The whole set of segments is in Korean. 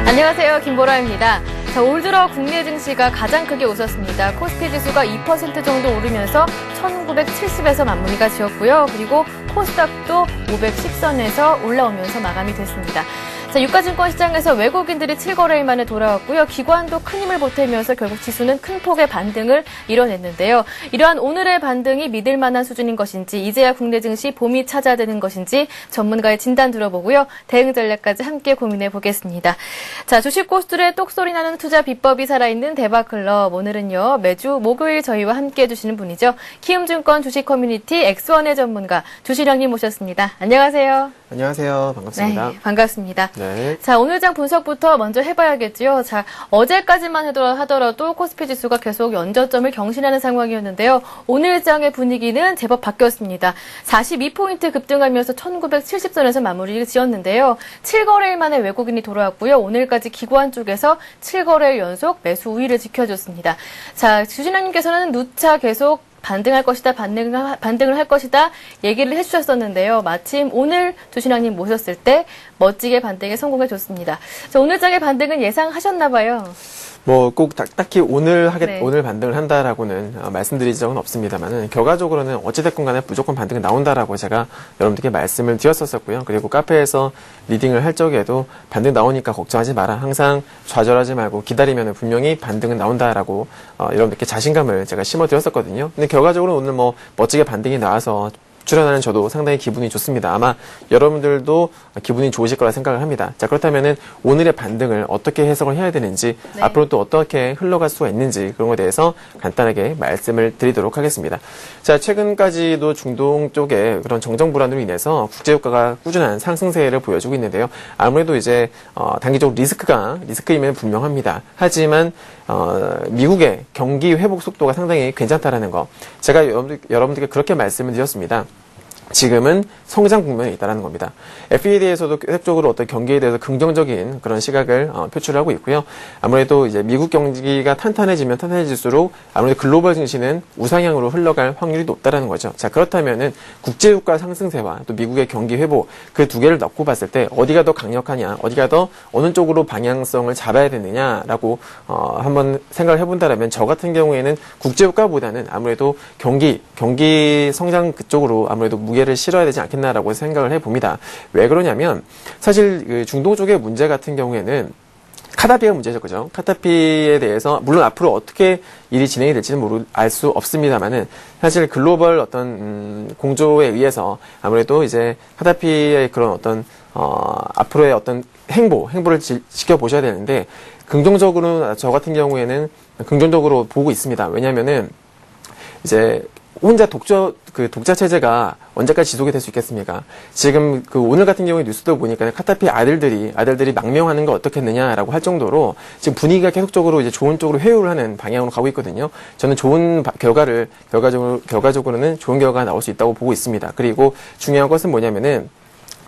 안녕하세요. 김보라입니다. 자, 올 들어 국내 증시가 가장 크게 웃었습니다. 코스피 지수가 2% 정도 오르면서 1970에서 마무리가 지었고요. 그리고 코스닥도 510선에서 올라오면서 마감이 됐습니다. 자, 유가증권 시장에서 외국인들이 7거래일 만에 돌아왔고요. 기관도 큰 힘을 보태면서 결국 지수는 큰 폭의 반등을 이뤄냈는데요. 이러한 오늘의 반등이 믿을 만한 수준인 것인지, 이제야 국내 증시 봄이 찾아드는 것인지 전문가의 진단 들어보고요. 대응 전략까지 함께 고민해 보겠습니다. 자, 주식 고수들의 똑소리 나는 투자 비법이 살아있는 대박클럽. 오늘은요, 매주 목요일 저희와 함께 해주시는 분이죠. 키움증권 주식 커뮤니티 엑스원의 전문가 주시령님 모셨습니다. 안녕하세요. 안녕하세요. 반갑습니다. 네, 반갑습니다. 네. 자, 오늘 장 분석부터 먼저 해봐야겠죠. 자, 어제까지만 하더라도 코스피 지수가 계속 연저점을 경신하는 상황이었는데요. 오늘 장의 분위기는 제법 바뀌었습니다. 42포인트 급등하면서 1970선에서 마무리를 지었는데요. 7거래일 만에 외국인이 돌아왔고요. 오늘까지 기관 쪽에서 7거래일 연속 매수 우위를 지켜줬습니다. 자, 주신학님께서는 누차 계속 반등할 것이다, 반등을 할 것이다 얘기를 해주셨었는데요. 마침 오늘 주신학님 모셨을 때 멋지게 반등에 성공해줬습니다. 자, 오늘 장의 반등은 예상하셨나 봐요. 뭐 꼭 딱히 오늘 네. 오늘 반등을 한다라고는 말씀드린 적은 없습니다만은 결과적으로는 어찌됐건 간에 무조건 반등이 나온다라고 제가 여러분들께 말씀을 드렸었고요. 그리고 카페에서 리딩을 할 적에도 반등 나오니까 걱정하지 마라. 항상 좌절하지 말고 기다리면 분명히 반등은 나온다라고 여러분들께 자신감을 제가 심어드렸었거든요. 근데 결과적으로 오늘 뭐 멋지게 반등이 나와서 출연하는 저도 상당히 기분이 좋습니다. 아마 여러분들도 기분이 좋으실 거라 생각을 합니다. 자, 그렇다면은 오늘의 반등을 어떻게 해석을 해야 되는지, 네. 앞으로 또 어떻게 흘러갈 수가 있는지 그런 것에 대해서 간단하게 말씀을 드리도록 하겠습니다. 자, 최근까지도 중동 쪽에 그런 정정 불안으로 인해서 국제유가가 꾸준한 상승세를 보여주고 있는데요. 아무래도 이제 단기적 리스크임은 분명합니다. 하지만 미국의 경기 회복 속도가 상당히 괜찮다라는 거, 제가 여러분들께 그렇게 말씀을 드렸습니다. 지금은 성장 국면에 있다는 겁니다. FED에서도 계속적으로 어떤 경기에 대해서 긍정적인 그런 시각을 표출하고 있고요. 아무래도 이제 미국 경기가 탄탄해지면 탄탄해질수록 아무래도 글로벌 증시는 우상향으로 흘러갈 확률이 높다라는 거죠. 자, 그렇다면은 국제유가 상승세와 또 미국의 경기 회복, 그 두 개를 넣고 봤을 때 어디가 더 강력하냐, 어디가 더 어느 쪽으로 방향성을 잡아야 되느냐라고 한번 생각을 해본다라면, 저 같은 경우에는 국제유가보다는 아무래도 경기 성장 그쪽으로 아무래도 무게를 실어야 되지 않겠나라고 생각을 해봅니다. 왜 그러냐면 사실 그 중동 쪽의 문제 같은 경우에는 카다피가 문제죠, 그죠? 카다피에 대해서 물론 앞으로 어떻게 일이 진행이 될지는 알 수 없습니다만은, 사실 글로벌 어떤 공조에 의해서 아무래도 이제 카다피의 그런 어떤 앞으로의 어떤 행보를 지켜보셔야 되는데, 긍정적으로 저 같은 경우에는 긍정적으로 보고 있습니다. 왜냐면은 이제 혼자 독자 체제가 언제까지 지속이 될 수 있겠습니까? 지금 오늘 같은 경우에 뉴스도 보니까 카다피 아들들이 망명하는 거 어떻겠느냐라고 할 정도로 지금 분위기가 계속적으로 이제 좋은 쪽으로 회유를 하는 방향으로 가고 있거든요. 저는 좋은 결과적으로는 좋은 결과가 나올 수 있다고 보고 있습니다. 그리고 중요한 것은 뭐냐면은,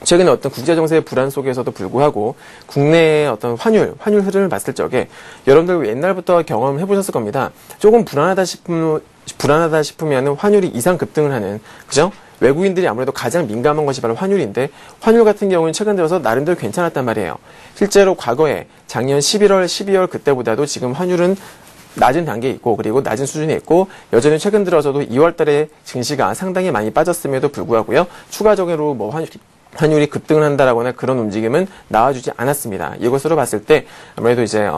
최근에 어떤 국제정세의 불안 속에서도 불구하고 국내의 어떤 환율 흐름을 봤을 적에 여러분들 옛날부터 경험을 해보셨을 겁니다. 조금 불안하다 싶으면 환율이 이상 급등을 하는, 그죠? 외국인들이 아무래도 가장 민감한 것이 바로 환율인데, 환율 같은 경우는 최근 들어서 나름대로 괜찮았단 말이에요. 실제로 과거에 작년 11월, 12월 그때보다도 지금 환율은 낮은 단계에 있고, 그리고 낮은 수준에 있고, 여전히 최근 들어서도 2월 달에 증시가 상당히 많이 빠졌음에도 불구하고요, 추가적으로 뭐 환율이 급등을 한다라거나 그런 움직임은 나와주지 않았습니다. 이것으로 봤을 때 아무래도 이제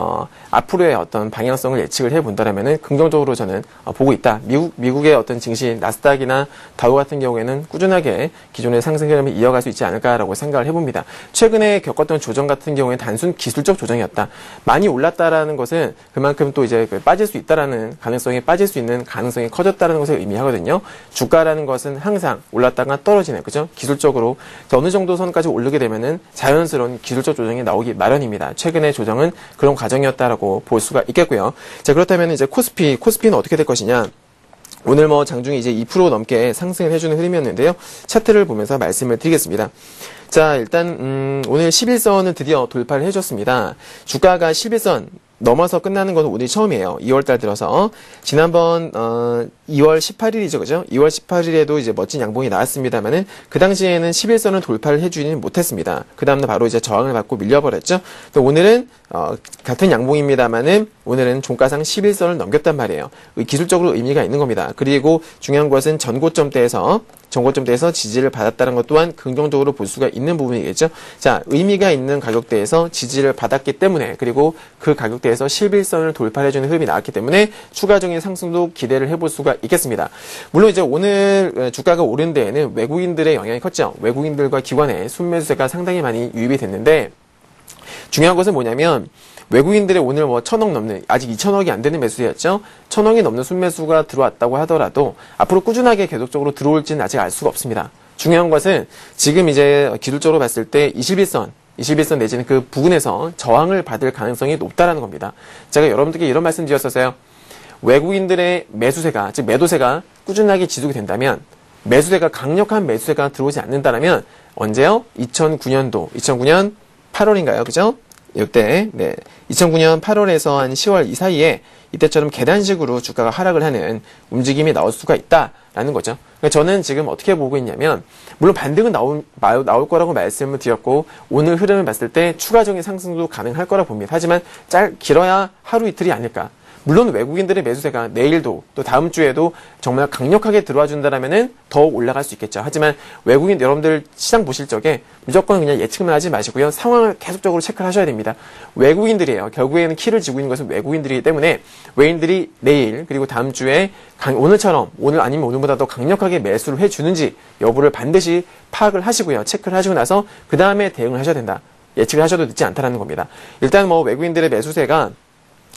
앞으로의 어떤 방향성을 예측을 해본다라면은 긍정적으로 저는 보고 있다. 미국의 어떤 증시 나스닥이나 다우 같은 경우에는 꾸준하게 기존의 상승 흐름을 이어갈 수 있지 않을까라고 생각을 해봅니다. 최근에 겪었던 조정 같은 경우에 단순 기술적 조정이었다. 많이 올랐다라는 것은 그만큼 또 이제 빠질 수 있다라는 빠질 수 있는 가능성이 커졌다는 것을 의미하거든요. 주가라는 것은 항상 올랐다가 떨어지는, 그죠? 기술적으로 어느 정도 선까지 오르게 되면은 자연스러운 기술적 조정이 나오기 마련입니다. 최근의 조정은 그런 과정이었다라고 볼 수가 있겠고요. 자, 그렇다면 이제 코스피는 어떻게 될 것이냐? 오늘 뭐 장중에 이제 2% 넘게 상승을 해주는 흐름이었는데요. 차트를 보면서 말씀을 드리겠습니다. 자, 일단 오늘 11선을 드디어 돌파를 해줬습니다. 주가가 11선 넘어서 끝나는 건 오늘이 처음이에요. 2월달 들어서. 지난번 2월 18일이죠, 그죠? 2월 18일에도 이제 멋진 양봉이 나왔습니다만은 그 당시에는 11선을 돌파를 해주지는 못했습니다. 그 다음날 바로 이제 저항을 받고 밀려버렸죠. 또 오늘은 같은 양봉입니다만은 오늘은 종가상 11선을 넘겼단 말이에요. 기술적으로 의미가 있는 겁니다. 그리고 중요한 것은 전고점대에서 지지를 받았다는 것 또한 긍정적으로 볼 수가 있는 부분이겠죠. 자, 의미가 있는 가격대에서 지지를 받았기 때문에, 그리고 그 가격대에서 11선을 돌파해주는 흐름이 나왔기 때문에 추가적인 상승도 기대를 해볼 수가 있겠습니다. 물론 이제 오늘 주가가 오른 데에는 외국인들의 영향이 컸죠. 외국인들과 기관의 순매수세가 상당히 많이 유입이 됐는데, 중요한 것은 뭐냐면 외국인들의 오늘 1,000억 넘는, 아직 2,000억이 안 되는 매수세였죠. 1,000억이 넘는 순매수가 들어왔다고 하더라도 앞으로 꾸준하게 계속적으로 들어올지는 아직 알 수가 없습니다. 중요한 것은 지금 이제 기술적으로 봤을 때 21선 내지는 그 부근에서 저항을 받을 가능성이 높다라는 겁니다. 제가 여러분들께 이런 말씀 드렸었어요. 외국인들의 매수세가, 즉 매도세가 꾸준하게 지속이 된다면, 매수세가 강력한 매수세가 들어오지 않는다면 언제요? 2009년 8월인가요? 그죠? 이때, 2009년 8월에서 한 10월 이 사이에 이때처럼 계단식으로 주가가 하락을 하는 움직임이 나올 수가 있다라는 거죠. 그러니까 저는 지금 어떻게 보고 있냐면, 물론 반등은 나올 거라고 말씀을 드렸고, 오늘 흐름을 봤을 때 추가적인 상승도 가능할 거라 봅니다. 하지만 길어야 하루 이틀이 아닐까. 물론 외국인들의 매수세가 내일도 또 다음 주에도 정말 강력하게 들어와 준다라면은 더 올라갈 수 있겠죠. 하지만 외국인 여러분들 시장 보실 적에 무조건 그냥 예측만 하지 마시고요. 상황을 계속적으로 체크를 하셔야 됩니다. 외국인들이에요. 결국에는 키를 쥐고 있는 것은 외국인들이기 때문에 외인들이 내일 그리고 다음 주에 오늘처럼, 오늘 아니면 오늘보다 더 강력하게 매수를 해주는지 여부를 반드시 파악을 하시고요. 체크를 하시고 나서 그 다음에 대응을 하셔야 된다. 예측을 하셔도 늦지 않다라는 겁니다. 일단 외국인들의 매수세가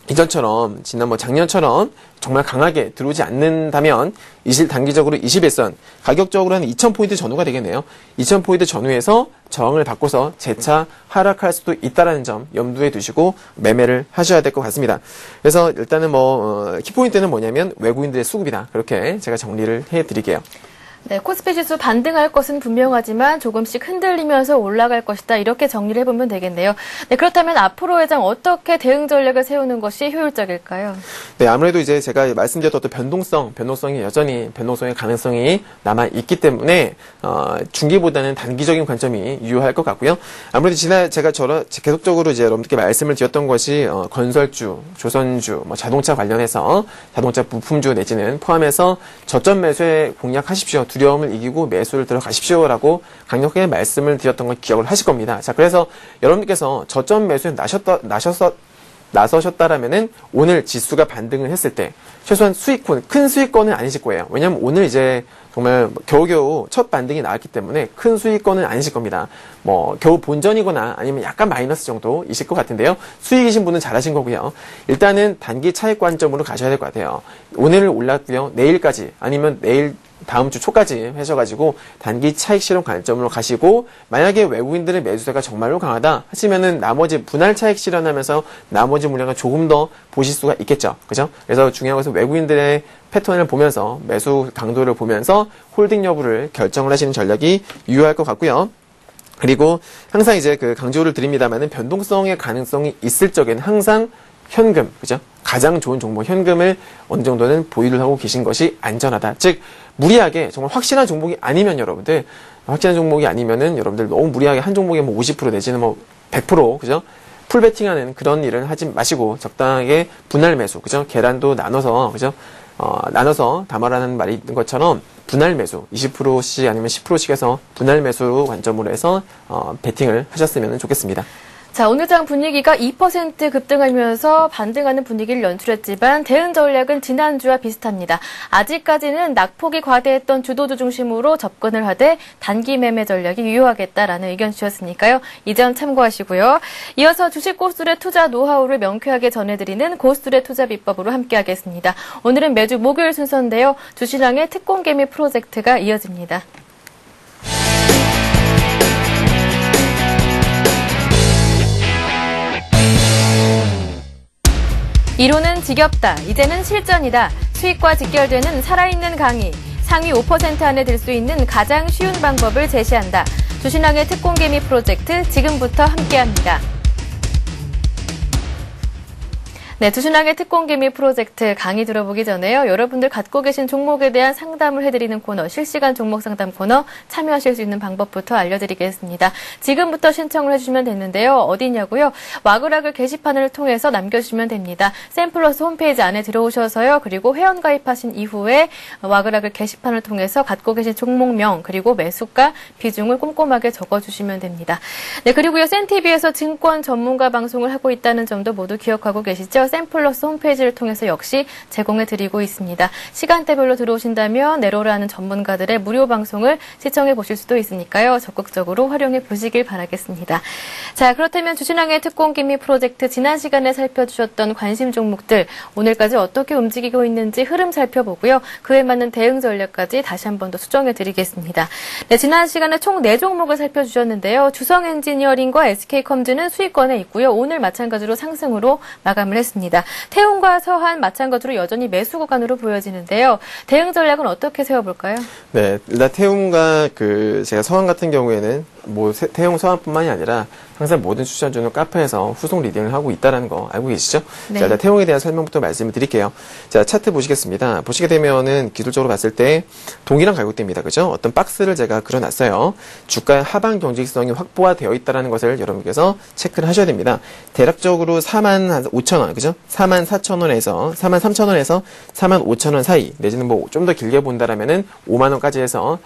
이전처럼 작년처럼 정말 강하게 들어오지 않는다면 단기적으로 21선, 가격적으로는 2000포인트 전후가 되겠네요. 2000포인트 전후에서 저항을 받고서 재차 하락할 수도 있다는 점 염두에 두시고 매매를 하셔야 될 것 같습니다. 그래서 일단은 키포인트는 뭐냐면 외국인들의 수급이다. 그렇게 제가 정리를 해드릴게요. 네, 코스피 지수 반등할 것은 분명하지만 조금씩 흔들리면서 올라갈 것이다. 이렇게 정리를 해보면 되겠네요. 네, 그렇다면 앞으로 회장 어떻게 대응 전략을 세우는 것이 효율적일까요? 네, 아무래도 이제 제가 말씀드렸던 어떤 변동성이 여전히 변동성의 가능성이 남아 있기 때문에 중기보다는 단기적인 관점이 유효할 것 같고요. 아무래도 제가 계속적으로 이제 여러분들께 말씀을 드렸던 것이 건설주, 조선주, 자동차 관련해서 자동차 부품주 내지는 포함해서 저점 매수에 공략하십시오. 두려움을 이기고 매수를 들어가십시오라고 강력하게 말씀을 드렸던 걸 기억을 하실 겁니다. 자, 그래서 여러분께서 저점 매수에 나서셨다라면은 오늘 지수가 반등을 했을 때 최소한 큰 수익권은 아니실 거예요. 왜냐면 오늘 이제 정말 겨우겨우 첫 반등이 나왔기 때문에 큰 수익권은 아니실 겁니다. 겨우 본전이거나 아니면 약간 마이너스 정도이실 것 같은데요. 수익이신 분은 잘하신 거고요. 일단은 단기 차익 관점으로 가셔야 될 것 같아요. 오늘 올랐고요. 내일까지 아니면 다음 주 초까지 하셔가지고 단기 차익 실현 관점으로 가시고, 만약에 외국인들의 매수세가 정말로 강하다 하시면은 나머지 분할 차익 실현하면서 나머지 물량을 조금 더 보실 수가 있겠죠. 그죠? 그래서 중요한 것은 외국인들의 패턴을 보면서 매수 강도를 보면서 홀딩 여부를 결정을 하시는 전략이 유효할 것 같고요. 그리고 항상 이제 강조를 드립니다만은 변동성의 가능성이 있을 적에는 항상 현금, 그죠? 가장 좋은 종목 현금을 어느 정도는 보유를 하고 계신 것이 안전하다. 즉, 무리하게 정말 확실한 종목이 아니면 여러분들 너무 무리하게 한 종목에 50% 내지는 100%, 그죠? 풀 베팅하는 그런 일을 하지 마시고 적당하게 분할 매수, 그죠? 계란도 나눠서, 그죠? 나눠서 담아라는 말이 있는 것처럼 분할 매수 20%씩 아니면 10%씩 해서 분할 매수 관점으로 해서 베팅을 하셨으면 좋겠습니다. 자, 오늘 장 분위기가 2% 급등하면서 반등하는 분위기를 연출했지만 대응 전략은 지난주와 비슷합니다. 아직까지는 낙폭이 과대했던 주도주 중심으로 접근을 하되 단기 매매 전략이 유효하겠다라는 의견 주셨으니까요. 이 점 참고하시고요. 이어서 주식 고수들의 투자 노하우를 명쾌하게 전해드리는 고수들의 투자 비법으로 함께하겠습니다. 오늘은 매주 목요일 순서인데요. 주신왕의 특공개미 프로젝트가 이어집니다. 이론은 지겹다. 이제는 실전이다. 수익과 직결되는 살아있는 강의. 상위 5% 안에 들 수 있는 가장 쉬운 방법을 제시한다. 주신왕의 특공개미 프로젝트 지금부터 함께합니다. 네, 주신왕의 특공개미 프로젝트 강의 들어보기 전에요. 여러분들 갖고 계신 종목에 대한 상담을 해드리는 코너, 실시간 종목 상담 코너 참여하실 수 있는 방법부터 알려드리겠습니다. 지금부터 신청을 해주시면 되는데요. 어디냐고요? 와그라글 게시판을 통해서 남겨주시면 됩니다. 샘플러스 홈페이지 안에 들어오셔서요. 그리고 회원가입하신 이후에 와그라글 게시판을 통해서 갖고 계신 종목명 그리고 매수가 비중을 꼼꼼하게 적어주시면 됩니다. 네, 그리고요. 센TV에서 증권 전문가 방송을 하고 있다는 점도 모두 기억하고 계시죠? 샘플러스 홈페이지를 통해서 역시 제공해드리고 있습니다. 시간대별로 들어오신다면 내로라는 전문가들의 무료 방송을 시청해 보실 수도 있으니까요. 적극적으로 활용해 보시길 바라겠습니다. 자, 그렇다면 주신왕의 특공기미 프로젝트 지난 시간에 살펴주셨던 관심 종목들 오늘까지 어떻게 움직이고 있는지 흐름 살펴보고요. 그에 맞는 대응 전략까지 다시 한 번 더 수정해드리겠습니다. 네, 지난 시간에 총 4종목을 살펴주셨는데요. 주성엔지니어링과 SK컴즈는 수익권에 있고요. 오늘 마찬가지로 상승으로 마감을 했습니다. 태움과 서한 마찬가지로 여전히 매수 구간으로 보여지는데요. 대응 전략은 어떻게 세워볼까요? 네, 일단 태움과 제가 서한 같은 경우에는 태움 서한뿐만이 아니라 항상 모든 추천주는 카페에서 후속 리딩을 하고 있다는 거 알고 계시죠? 네. 자, 일단 태움에 대한 설명부터 말씀을 드릴게요. 자, 차트 보시겠습니다. 보시게 되면은 기술적으로 봤을 때 동일한 가격대입니다. 그죠? 어떤 박스를 제가 그려놨어요. 주가의 하방 경직성이 확보가 되어 있다는 것을 여러분께서 체크를 하셔야 됩니다. 대략적으로 45,000원, 그죠? 44,000원에서 43,000원에서 45,000원 사이, 내지는 좀 더 길게 본다라면은 5만원까지 해서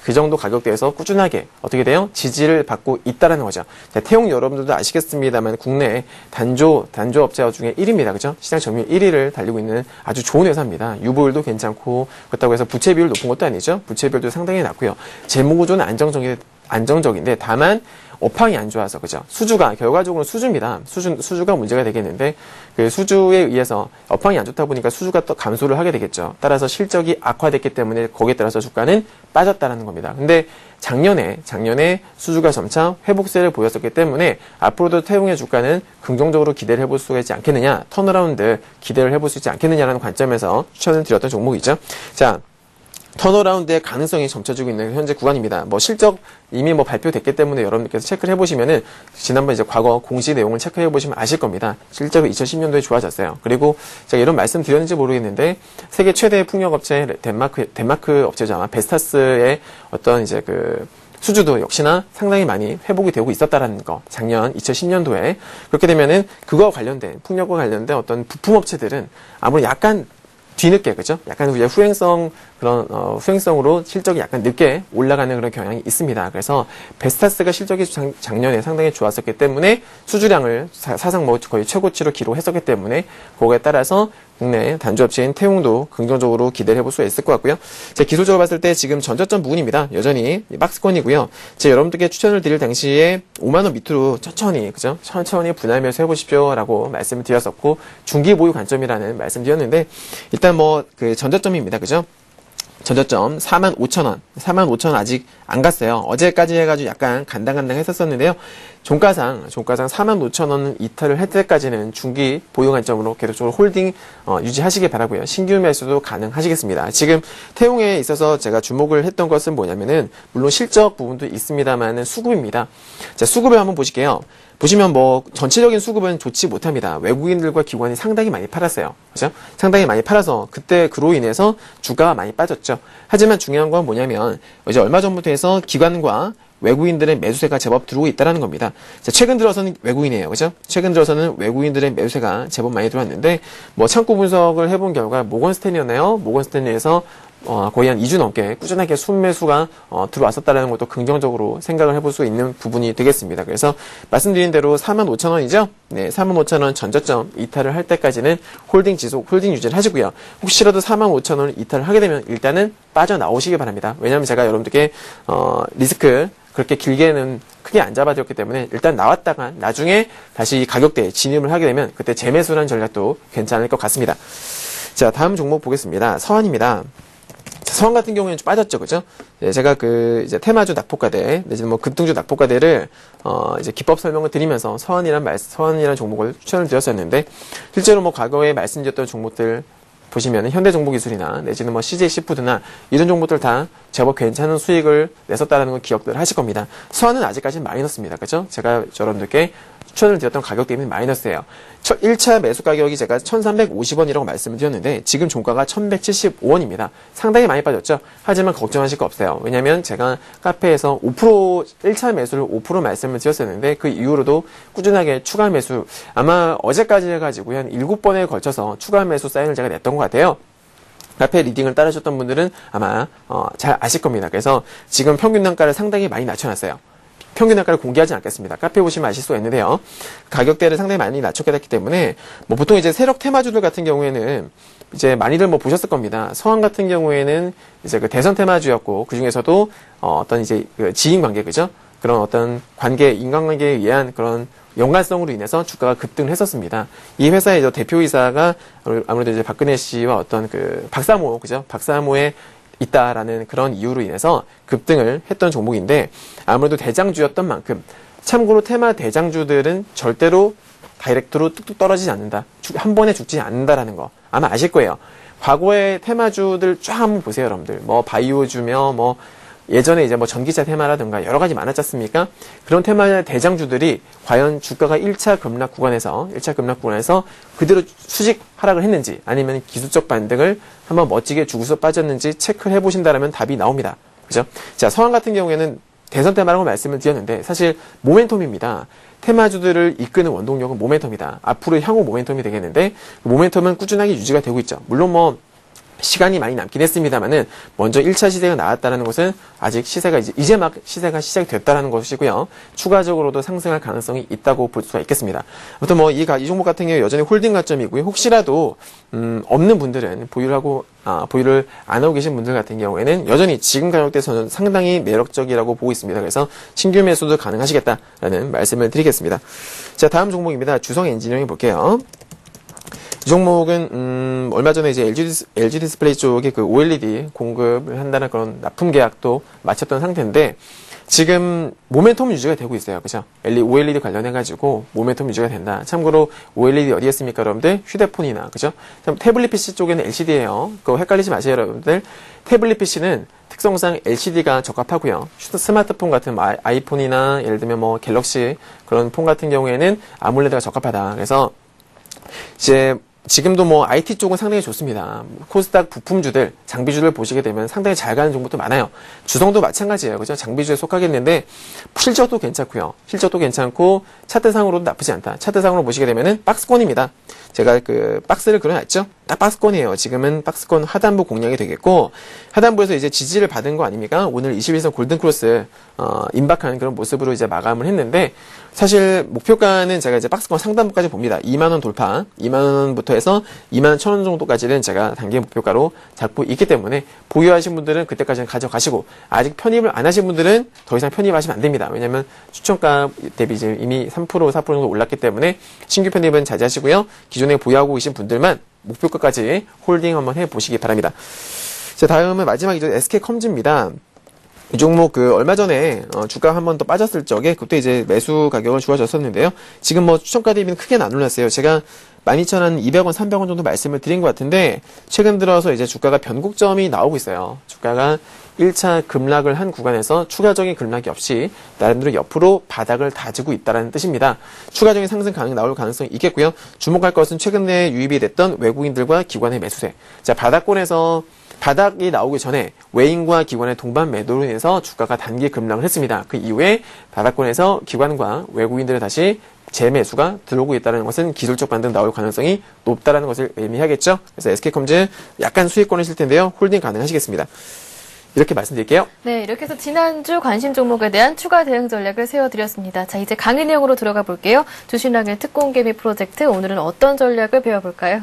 그 정도 가격대에서 꾸준하게 어떻게 돼요? 지지를 받고 있다라는 거죠. 자, 태용 여러분들도 아시겠습니다만 국내 단조 업체 중에 1위입니다. 그죠? 시장 점유율 1위를 달리고 있는 아주 좋은 회사입니다. 유보율도 괜찮고 그렇다고 해서 부채 비율 높은 것도 아니죠. 부채 비율도 상당히 낮고요. 재무 구조는 안정적인데 다만 업황이 안 좋아서 그죠? 수주가 결과적으로 수주입니다. 수주가 문제가 되겠는데 그 수주에 의해서 업황이 안 좋다 보니까 수주가 또 감소를 하게 되겠죠. 따라서 실적이 악화됐기 때문에 거기에 따라서 주가는 빠졌다라는 겁니다. 근데 작년에 수주가 점차 회복세를 보였었기 때문에 앞으로도 태용의 주가는 긍정적으로 기대를 해볼 수가 있지 않겠느냐, 턴어라운드 기대를 해볼 수 있지 않겠느냐라는 관점에서 추천을 드렸던 종목이죠. 자, 턴어라운드의 가능성이 점쳐지고 있는 현재 구간입니다. 실적 이미 발표됐기 때문에 여러분들께서 체크를 해보시면은 지난번 이제 과거 공시 내용을 체크해보시면 아실 겁니다. 실적이 2010년도에 좋아졌어요. 그리고 제가 이런 말씀 드렸는지 모르겠는데 세계 최대 풍력업체 덴마크 업체죠. 아마 베스타스의 어떤 이제 수주도 역시나 상당히 많이 회복이 되고 있었다라는 거. 작년 2010년도에 그렇게 되면은 그거와 관련된 풍력과 관련된 어떤 부품업체들은 아무래도 약간 뒤늦게, 그죠? 약간 후행성으로 실적이 약간 늦게 올라가는 그런 경향이 있습니다. 그래서 베스타스가 실적이 작년에 상당히 좋았었기 때문에 수주량을 사상 거의 최고치로 기록했었기 때문에 그거에 따라서 국내 단조업체인 태용도 긍정적으로 기대를 해볼 수가 있을 것 같고요. 제 기술적으로 봤을 때 지금 전저점 부분입니다. 여전히 박스권이고요. 제가 여러분들께 추천을 드릴 당시에 5만원 밑으로 천천히 분할 매수 해보십시오라고 말씀을 드렸었고 중기 보유 관점이라는 말씀 드렸는데 일단 전저점입니다. 그죠? 전저점 45,000원 아직 안 갔어요. 어제까지 해가지고 약간 간당간당 했었는데요. 종가상 45,000원 이탈을 할 때까지는 중기 보유 관점으로 계속적으로 홀딩 유지하시길 바라고요. 신규 매수도 가능하시겠습니다. 지금 태용에 있어서 제가 주목을 했던 것은 뭐냐면은 물론 실적 부분도 있습니다만은 수급입니다. 자, 수급을 한번 보실게요. 보시면 전체적인 수급은 좋지 못합니다. 외국인들과 기관이 상당히 많이 팔았어요. 그죠? 상당히 많이 팔아서 그로 인해서 주가가 많이 빠졌죠. 하지만 중요한 건 뭐냐면 이제 얼마 전부터 해서 기관과 외국인들의 매수세가 제법 들어오고 있다는 겁니다. 자, 최근 들어서는 외국인이에요. 그죠? 최근 들어서는 외국인들의 매수세가 제법 많이 들어왔는데 창고 분석을 해본 결과 모건스탠리였나요? 모건스탠리에서 거의 한 2주 넘게 꾸준하게 순매수가 들어왔었다는 것도 긍정적으로 생각을 해볼 수 있는 부분이 되겠습니다. 그래서 말씀드린 대로 45,000원이죠? 네, 45,000원 전저점 이탈을 할 때까지는 홀딩 유지를 하시고요. 혹시라도 45,000원을 이탈을 하게 되면 일단은 빠져나오시기 바랍니다. 왜냐하면 제가 여러분들께 리스크 그렇게 길게는 크게 안 잡아드렸기 때문에 일단 나왔다가 나중에 다시 가격대에 진입을 하게 되면 그때 재매수라는 전략도 괜찮을 것 같습니다. 자, 다음 종목 보겠습니다. 서한입니다. 서한 같은 경우에는 좀 빠졌죠, 그죠? 네, 제가 이제 테마주 낙폭과대, 내지는 급등주 낙폭과대를, 이제 기법 설명을 드리면서 서한이라는 종목을 추천을 드렸었는데, 실제로 과거에 말씀드렸던 종목들 보시면 현대정보기술이나 내지는 CJ시푸드나 이런 종목들 다 제법 괜찮은 수익을 냈었다라는 걸 기억들 하실 겁니다. 서한은 아직까지 마이너스입니다. 그죠? 제가 여러분들께 추천을 드렸던 가격 대비 마이너스예요. 1차 매수 가격이 제가 1,350원이라고 말씀을 드렸는데 지금 종가가 1,175원입니다. 상당히 많이 빠졌죠. 하지만 걱정하실 거 없어요. 왜냐하면 제가 카페에서 5% 1차 매수를 5% 말씀을 드렸었는데 그 이후로도 꾸준하게 추가 매수 아마 어제까지 해가지고 한 7번에 걸쳐서 추가 매수 사인을 제가 냈던 것 같아요. 카페 리딩을 따르셨던 분들은 아마 잘 아실 겁니다. 그래서 지금 평균 단가를 상당히 많이 낮춰놨어요. 평균 단가를 공개하지 않겠습니다. 카페 보시면 아실 수가 있는데요. 가격대를 상당히 많이 낮췄게 됐기 때문에 뭐 보통 이제 세력 테마주들 같은 경우에는 이제 많이들 뭐 보셨을 겁니다. 서황 같은 경우에는 이제 그 대선 테마주였고 그 중에서도 어떤 이제 그 지인 관계 그죠? 그런 어떤 관계 인간관계에 의한 그런 연관성으로 인해서 주가가 급등을 했었습니다. 이 회사의 대표이사가 아무래도 이제 박근혜 씨와 어떤 그 박사모 그죠? 박사모의 있다라는 그런 이유로 인해서 급등을 했던 종목인데 아무래도 대장주였던 만큼 참고로 테마 대장주들은 절대로 다이렉트로 뚝뚝 떨어지지 않는다. 한 번에 죽지 않는다라는 거 아마 아실 거예요. 과거의 테마주들 쫙 한번 보세요, 여러분들. 뭐 바이오주며 뭐 예전에 이제 뭐 전기차 테마라든가 여러 가지 많았지 않습니까? 그런 테마 대장주들이 과연 주가가 1차 급락 구간에서 그대로 수직 하락을 했는지 아니면 기술적 반등을 한번 멋지게 주고서 빠졌는지 체크를 해보신다면 답이 나옵니다. 그죠? 자, 서황 같은 경우에는 대선 테마라고 말씀을 드렸는데 사실 모멘텀입니다. 테마주들을 이끄는 원동력은 모멘텀이다. 앞으로 향후 모멘텀이 되겠는데 그 모멘텀은 꾸준하게 유지가 되고 있죠. 물론 뭐 시간이 많이 남긴 했습니다만은 먼저 1차 시세가 나왔다는 것은 아직 시세가 이제 막 시세가 시작이 됐다라는 것이고요. 추가적으로도 상승할 가능성이 있다고 볼 수가 있겠습니다. 아무튼 뭐 이 종목 같은 경우 여전히 홀딩 가점이고요. 혹시라도 없는 분들은 보유를 안 하고 계신 분들 같은 경우에는 여전히 지금 가격대에서는 상당히 매력적이라고 보고 있습니다. 그래서 신규 매수도 가능하시겠다라는 말씀을 드리겠습니다. 자, 다음 종목입니다. 주성 엔지니어링 볼게요. 이 종목은 얼마 전에 이제 LG 디스플레이 쪽에 그 OLED 공급을 한다는 그런 납품 계약도 마쳤던 상태인데 지금 모멘텀 유지가 되고 있어요. 그죠? OLED 관련해 가지고 모멘텀 유지가 된다. 참고로 OLED 어디에 있습니까, 여러분들? 휴대폰이나 그죠? 태블릿 PC 쪽에는 LCD예요. 그거 헷갈리지 마세요, 여러분들. 태블릿 PC는 특성상 LCD가 적합하고요. 스마트폰 같은 아이폰이나 예를 들면 뭐 갤럭시 그런 폰 같은 경우에는 아몰레드가 적합하다. 그래서 이제 지금도 뭐 IT 쪽은 상당히 좋습니다. 코스닥 부품주들, 장비주들 보시게 되면 상당히 잘 가는 종목도 많아요. 주성도 마찬가지예요. 그죠? 장비주에 속하겠는데 실적도 괜찮고요. 실적도 괜찮고 차트상으로도 나쁘지 않다. 차트상으로 보시게 되면은 박스권입니다. 제가 그 박스를 그려놨죠? 딱 박스권이에요. 지금은 박스권 하단부 공략이 되겠고 하단부에서 이제 지지를 받은 거 아닙니까? 오늘 21선 골든크로스 임박한 그런 모습으로 이제 마감을 했는데 사실 목표가는 제가 이제 박스권 상단부까지 봅니다. 2만원 돌파, 2만원부터 해서 2만 1,000원 정도까지는 제가 단기 목표가로 잡고 있기 때문에 보유하신 분들은 그때까지는 가져가시고 아직 편입을 안 하신 분들은 더 이상 편입하시면 안 됩니다. 왜냐면 추천가 대비 이제 이미 3%, 4% 정도 올랐기 때문에 신규 편입은 자제하시고요. 기존에 보유하고 계신 분들만 목표가까지 홀딩 한번 해보시기 바랍니다. 자, 다음은 마지막이죠. SK컴즈입니다. 이 종목 얼마 전에 주가 한 번 더 빠졌을 적에 그때 이제 매수 가격을 주어졌었는데요. 지금 뭐 추천가 대비는 크게는 안 올랐어요. 제가 12,200원, 300원 정도 말씀을 드린 것 같은데 최근 들어서 이제 주가가 변곡점이 나오고 있어요. 주가가 1차 급락을 한 구간에서 추가적인 급락이 없이 나름대로 옆으로 바닥을 다지고 있다는 뜻입니다. 추가적인 상승 나올 가능성이 있겠고요. 주목할 것은 최근에 유입이 됐던 외국인들과 기관의 매수세. 자, 바닥이 나오기 전에 외인과 기관의 동반 매도로 인해서 주가가 단기 급락을 했습니다. 그 이후에 바닥권에서 기관과 외국인들의 다시 재매수가 들어오고 있다는 것은 기술적 반등 나올 가능성이 높다는 것을 의미하겠죠. 그래서 SK컴즈 약간 수익권이실 텐데요. 홀딩 가능하시겠습니다. 이렇게 말씀드릴게요. 네, 이렇게 해서 지난주 관심 종목에 대한 추가 대응 전략을 세워드렸습니다. 자, 이제 강의 내용으로 들어가 볼게요. 주신학의 특공개미 프로젝트, 오늘은 어떤 전략을 배워볼까요?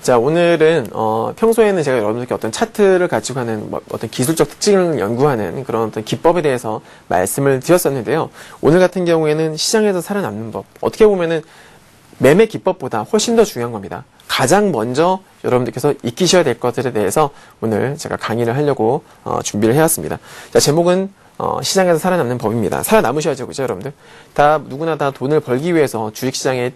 자, 오늘은 평소에는 제가 여러분들께 어떤 차트를 가지고 하는 어떤 기술적 특징을 연구하는 그런 어떤 기법에 대해서 말씀을 드렸었는데요. 오늘 같은 경우에는 시장에서 살아남는 법, 어떻게 보면은 매매 기법보다 훨씬 더 중요한 겁니다. 가장 먼저 여러분들께서 익히셔야 될 것들에 대해서 오늘 제가 강의를 하려고 준비를 해왔습니다. 자, 제목은 시장에서 살아남는 법입니다. 살아남으셔야죠, 그죠, 여러분들? 누구나 다 돈을 벌기 위해서 주식시장에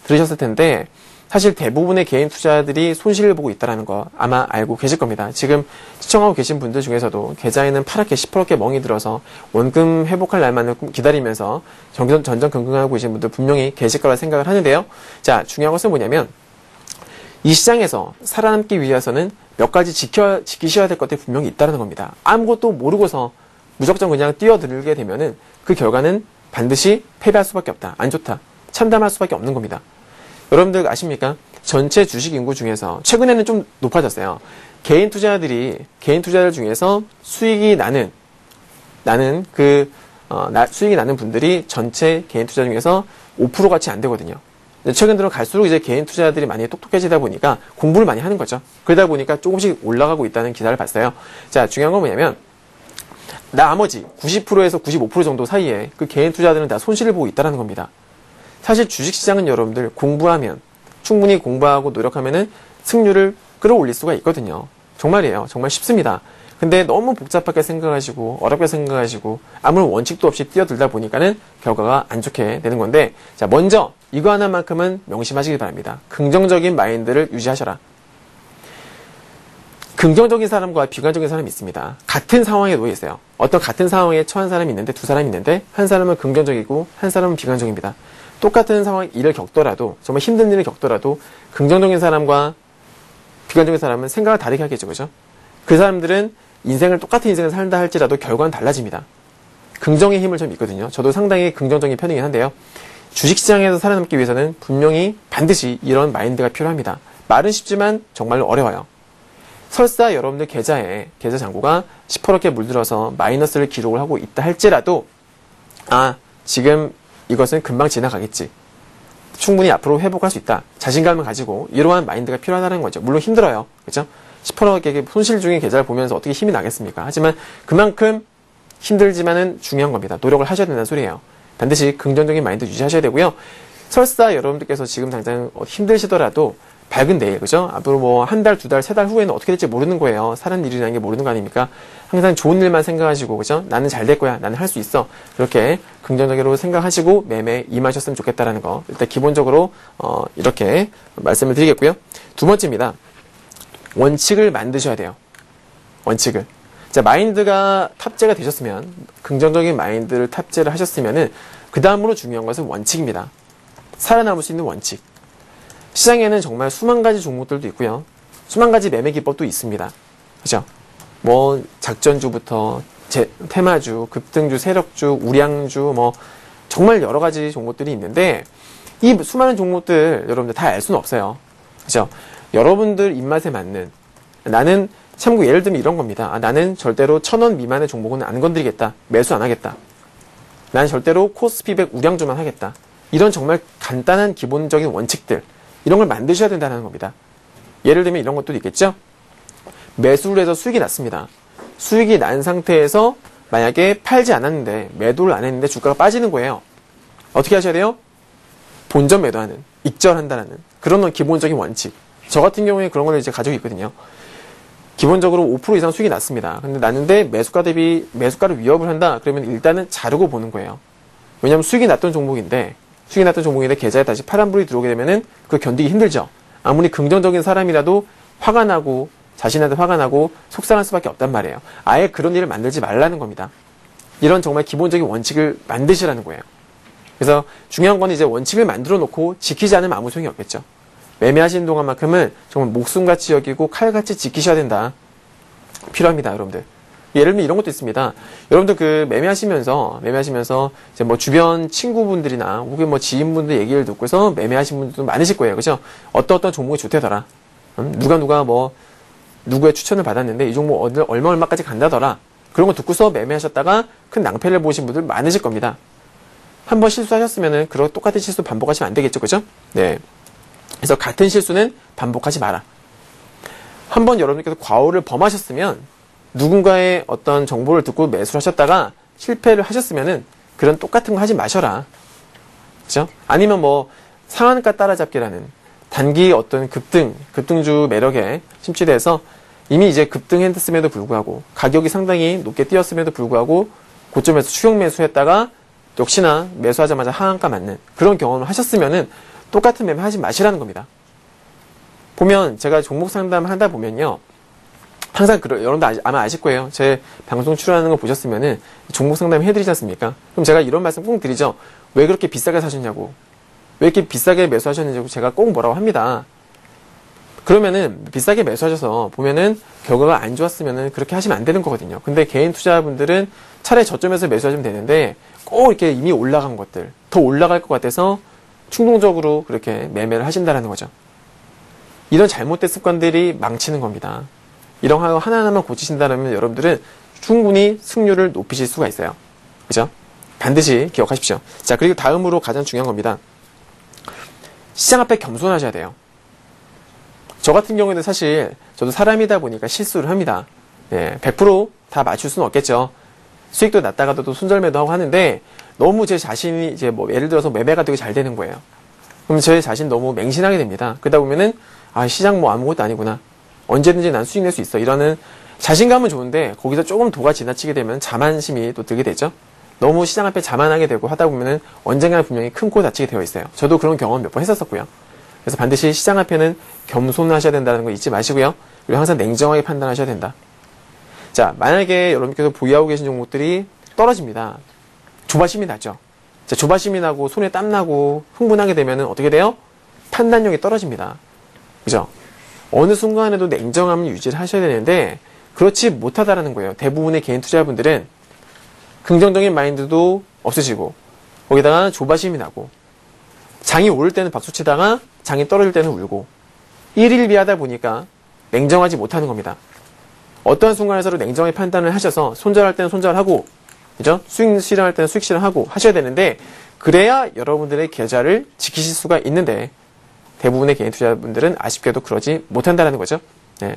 들으셨을 텐데 사실 대부분의 개인 투자들이 손실을 보고 있다는 거 아마 알고 계실 겁니다. 지금 시청하고 계신 분들 중에서도 계좌에는 파랗게 시퍼렇게 멍이 들어서 원금 회복할 날만을 기다리면서 전전긍긍하고 계신 분들 분명히 계실 거라 생각을 하는데요. 자, 중요한 것은 뭐냐면 이 시장에서 살아남기 위해서는 몇 가지 지키셔야 될 것들이 분명히 있다는 겁니다. 아무것도 모르고서 무작정 그냥 뛰어들게 되면은 그 결과는 반드시 패배할 수밖에 없다. 안 좋다. 참담할 수밖에 없는 겁니다. 여러분들 아십니까? 전체 주식 인구 중에서 최근에는 좀 높아졌어요. 개인 투자들 중에서 수익이 나는 수익이 나는 분들이 전체 개인 투자 중에서 5% 같이 안 되거든요. 최근 들어 갈수록 이제 개인 투자자들이 많이 똑똑해지다 보니까 공부를 많이 하는 거죠. 그러다 보니까 조금씩 올라가고 있다는 기사를 봤어요. 자, 중요한 건 뭐냐면 나머지 90%에서 95% 정도 사이에 그 개인 투자자들은 다 손실을 보고 있다는 겁니다. 사실 주식시장은 여러분들 충분히 공부하고 노력하면은 승률을 끌어올릴 수가 있거든요. 정말이에요. 정말 쉽습니다. 근데 너무 복잡하게 생각하시고 어렵게 생각하시고 아무런 원칙도 없이 뛰어들다 보니까는 결과가 안 좋게 되는 건데, 자, 먼저 이거 하나만큼은 명심하시기 바랍니다. 긍정적인 마인드를 유지하셔라. 긍정적인 사람과 비관적인 사람이 있습니다. 같은 상황에 놓여 있어요. 어떤 같은 상황에 처한 사람이 있는데 두 사람이 있는데 한 사람은 긍정적이고 한 사람은 비관적입니다. 똑같은 상황 일을 겪더라도 정말 힘든 일을 겪더라도 긍정적인 사람과 비관적인 사람은 생각을 다르게 하겠죠. 그죠? 그 사람들은 똑같은 인생을 살다 할지라도 결과는 달라집니다. 긍정의 힘을 좀 믿거든요. 저도 상당히 긍정적인 편이긴 한데요. 주식시장에서 살아남기 위해서는 분명히 반드시 이런 마인드가 필요합니다. 말은 쉽지만 정말로 어려워요. 설사 여러분들 계좌 잔고가 시퍼렇게 물들어서 마이너스를 기록을 하고 있다 할지라도 지금 이것은 금방 지나가겠지. 충분히 앞으로 회복할 수 있다. 자신감을 가지고 이러한 마인드가 필요하다는 거죠. 물론 힘들어요. 그렇죠? 시퍼렇게 손실 중인 계좌를 보면서 어떻게 힘이 나겠습니까? 하지만 그만큼 힘들지만은 중요한 겁니다. 노력을 하셔야 된다는 소리예요. 반드시 긍정적인 마인드 유지하셔야 되고요. 설사 여러분들께서 지금 당장 힘드시더라도 밝은 내일, 그죠? 앞으로 뭐 한 달, 두 달, 세 달 후에는 어떻게 될지 모르는 거예요. 사는 일이라는 게 모르는 거 아닙니까? 항상 좋은 일만 생각하시고, 그죠? 나는 잘 될 거야. 나는 할 수 있어. 그렇게 긍정적으로 생각하시고 매매에 임하셨으면 좋겠다라는 거. 일단 기본적으로 이렇게 말씀을 드리겠고요. 두 번째입니다. 원칙을 만드셔야 돼요. 원칙을. 자, 마인드가 탑재가 되셨으면, 긍정적인 마인드를 탑재를 하셨으면은 그 다음으로 중요한 것은 원칙입니다. 살아남을 수 있는 원칙. 시장에는 정말 수만 가지 종목들도 있고요. 수만 가지 매매 기법도 있습니다. 그죠? 뭐 작전주부터 테마주, 급등주, 세력주, 우량주, 뭐 정말 여러 가지 종목들이 있는데 이 수많은 종목들 여러분들 다 알 수는 없어요. 그죠? 여러분들 입맛에 맞는, 나는 참고 예를 들면 이런 겁니다. 나는 절대로 1,000원 미만의 종목은 안 건드리겠다. 매수 안 하겠다. 나는 절대로 코스피 100 우량주만 하겠다. 이런 정말 간단한 기본적인 원칙들, 이런 걸 만드셔야 된다는 겁니다. 예를 들면 이런 것도 있겠죠? 매수를 해서 수익이 났습니다. 수익이 난 상태에서 만약에 팔지 않았는데, 매도를 안 했는데 주가가 빠지는 거예요. 어떻게 하셔야 돼요? 본전 매도하는, 익절한다라는 그런 기본적인 원칙. 저 같은 경우에 그런 걸 이제 가지고 있거든요. 기본적으로 5% 이상 수익이 났습니다. 근데 났는데 매수가를 위협을 한다? 그러면 일단은 자르고 보는 거예요. 왜냐하면 수익이 났던 종목인데 계좌에 다시 파란불이 들어오게 되면은 그거 견디기 힘들죠. 아무리 긍정적인 사람이라도 화가 나고 자신한테 화가 나고 속상할 수밖에 없단 말이에요. 아예 그런 일을 만들지 말라는 겁니다. 이런 정말 기본적인 원칙을 만드시라는 거예요. 그래서 중요한 건 이제 원칙을 만들어 놓고 지키지 않으면 아무 소용이 없겠죠. 매매하시는 동안만큼은 정말 목숨같이 여기고 칼같이 지키셔야 된다. 필요합니다, 여러분들. 예를 들면 이런 것도 있습니다. 여러분들 그 매매하시면서 이제 뭐 주변 친구분들이나 혹은 뭐 지인분들 얘기를 듣고서 매매하신 분들도 많으실 거예요. 그죠? 어떤 종목이 좋대더라. 누가 뭐 누구의 추천을 받았는데 이 종목 얼마까지 간다더라. 그런 거 듣고서 매매하셨다가 큰 낭패를 보신 분들 많으실 겁니다. 한번 실수하셨으면은 그런 똑같은 실수 반복하시면 안 되겠죠. 그죠? 네. 그래서 같은 실수는 반복하지 마라. 한번 여러분께서 과오를 범하셨으면 누군가의 어떤 정보를 듣고 매수를 하셨다가 실패를 하셨으면은 그런 똑같은 거 하지 마셔라. 그죠? 아니면 뭐 상한가 따라잡기라는 단기 어떤 급등주 매력에 심취돼서 이미 이제 급등했음에도 불구하고 가격이 상당히 높게 뛰었음에도 불구하고 고점에서 추격 매수했다가 역시나 매수하자마자 하한가 맞는 그런 경험을 하셨으면은 똑같은 매매 하지 마시라는 겁니다. 보면 제가 종목 상담 하다 보면요. 항상 여러분도 아마 아실 거예요. 제 방송 출연하는 거 보셨으면은 종목 상담 해드리지 않습니까? 그럼 제가 이런 말씀 꼭 드리죠. 왜 그렇게 비싸게 사셨냐고. 왜 이렇게 비싸게 매수하셨는지 제가 꼭 뭐라고 합니다. 그러면은 비싸게 매수하셔서 보면은 결과가 안 좋았으면은 그렇게 하시면 안 되는 거거든요. 근데 개인 투자분들은 차라리 저점에서 매수하시면 되는데 꼭 이렇게 이미 올라간 것들, 더 올라갈 것 같아서 충동적으로 그렇게 매매를 하신다는 거죠. 이런 잘못된 습관들이 망치는 겁니다. 이런 거 하나하나만 고치신다면 여러분들은 충분히 승률을 높이실 수가 있어요. 그죠? 반드시 기억하십시오. 자, 그리고 다음으로 가장 중요한 겁니다. 시장 앞에 겸손하셔야 돼요. 저 같은 경우에는 사실 저도 사람이다 보니까 실수를 합니다. 100% 맞출 수는 없겠죠. 수익도 났다가도 또 손절매도 하고 하는데 너무 제 자신이 이제 뭐 예를 들어서 매매가 되게 잘 되는 거예요. 그럼 제 자신 너무 맹신하게 됩니다. 그러다 보면은 시장 뭐 아무것도 아니구나. 언제든지 난 수익 낼 수 있어. 이러는 자신감은 좋은데 거기서 조금 도가 지나치게 되면 자만심이 또 들게 되죠. 너무 시장 앞에 자만하게 되고 하다 보면은 언젠가 분명히 큰 코 다치게 되어 있어요. 저도 그런 경험 몇 번 했었었고요. 그래서 반드시 시장 앞에는 겸손하셔야 된다는 거 잊지 마시고요. 그리고 항상 냉정하게 판단하셔야 된다. 자, 만약에 여러분께서 보유하고 계신 종목들이 떨어집니다. 조바심이 나죠. 자, 조바심이 나고 손에 땀 나고 흥분하게 되면은 어떻게 돼요? 판단력이 떨어집니다. 그죠? 어느 순간에도 냉정함을 유지를 하셔야 되는데 그렇지 못하다라는 거예요. 대부분의 개인 투자분들은 긍정적인 마인드도 없으시고 거기다가 조바심이 나고 장이 오를 때는 박수치다가 장이 떨어질 때는 울고 일일비하다 보니까 냉정하지 못하는 겁니다. 어떠한 순간에서도 냉정하게 판단을 하셔서 손절할 때는 손절하고 그죠? 수익 실현할 때는 수익 실현하고 하셔야 되는데 그래야 여러분들의 계좌를 지키실 수가 있는데 대부분의 개인 투자분들은 아쉽게도 그러지 못한다는 거죠. 네.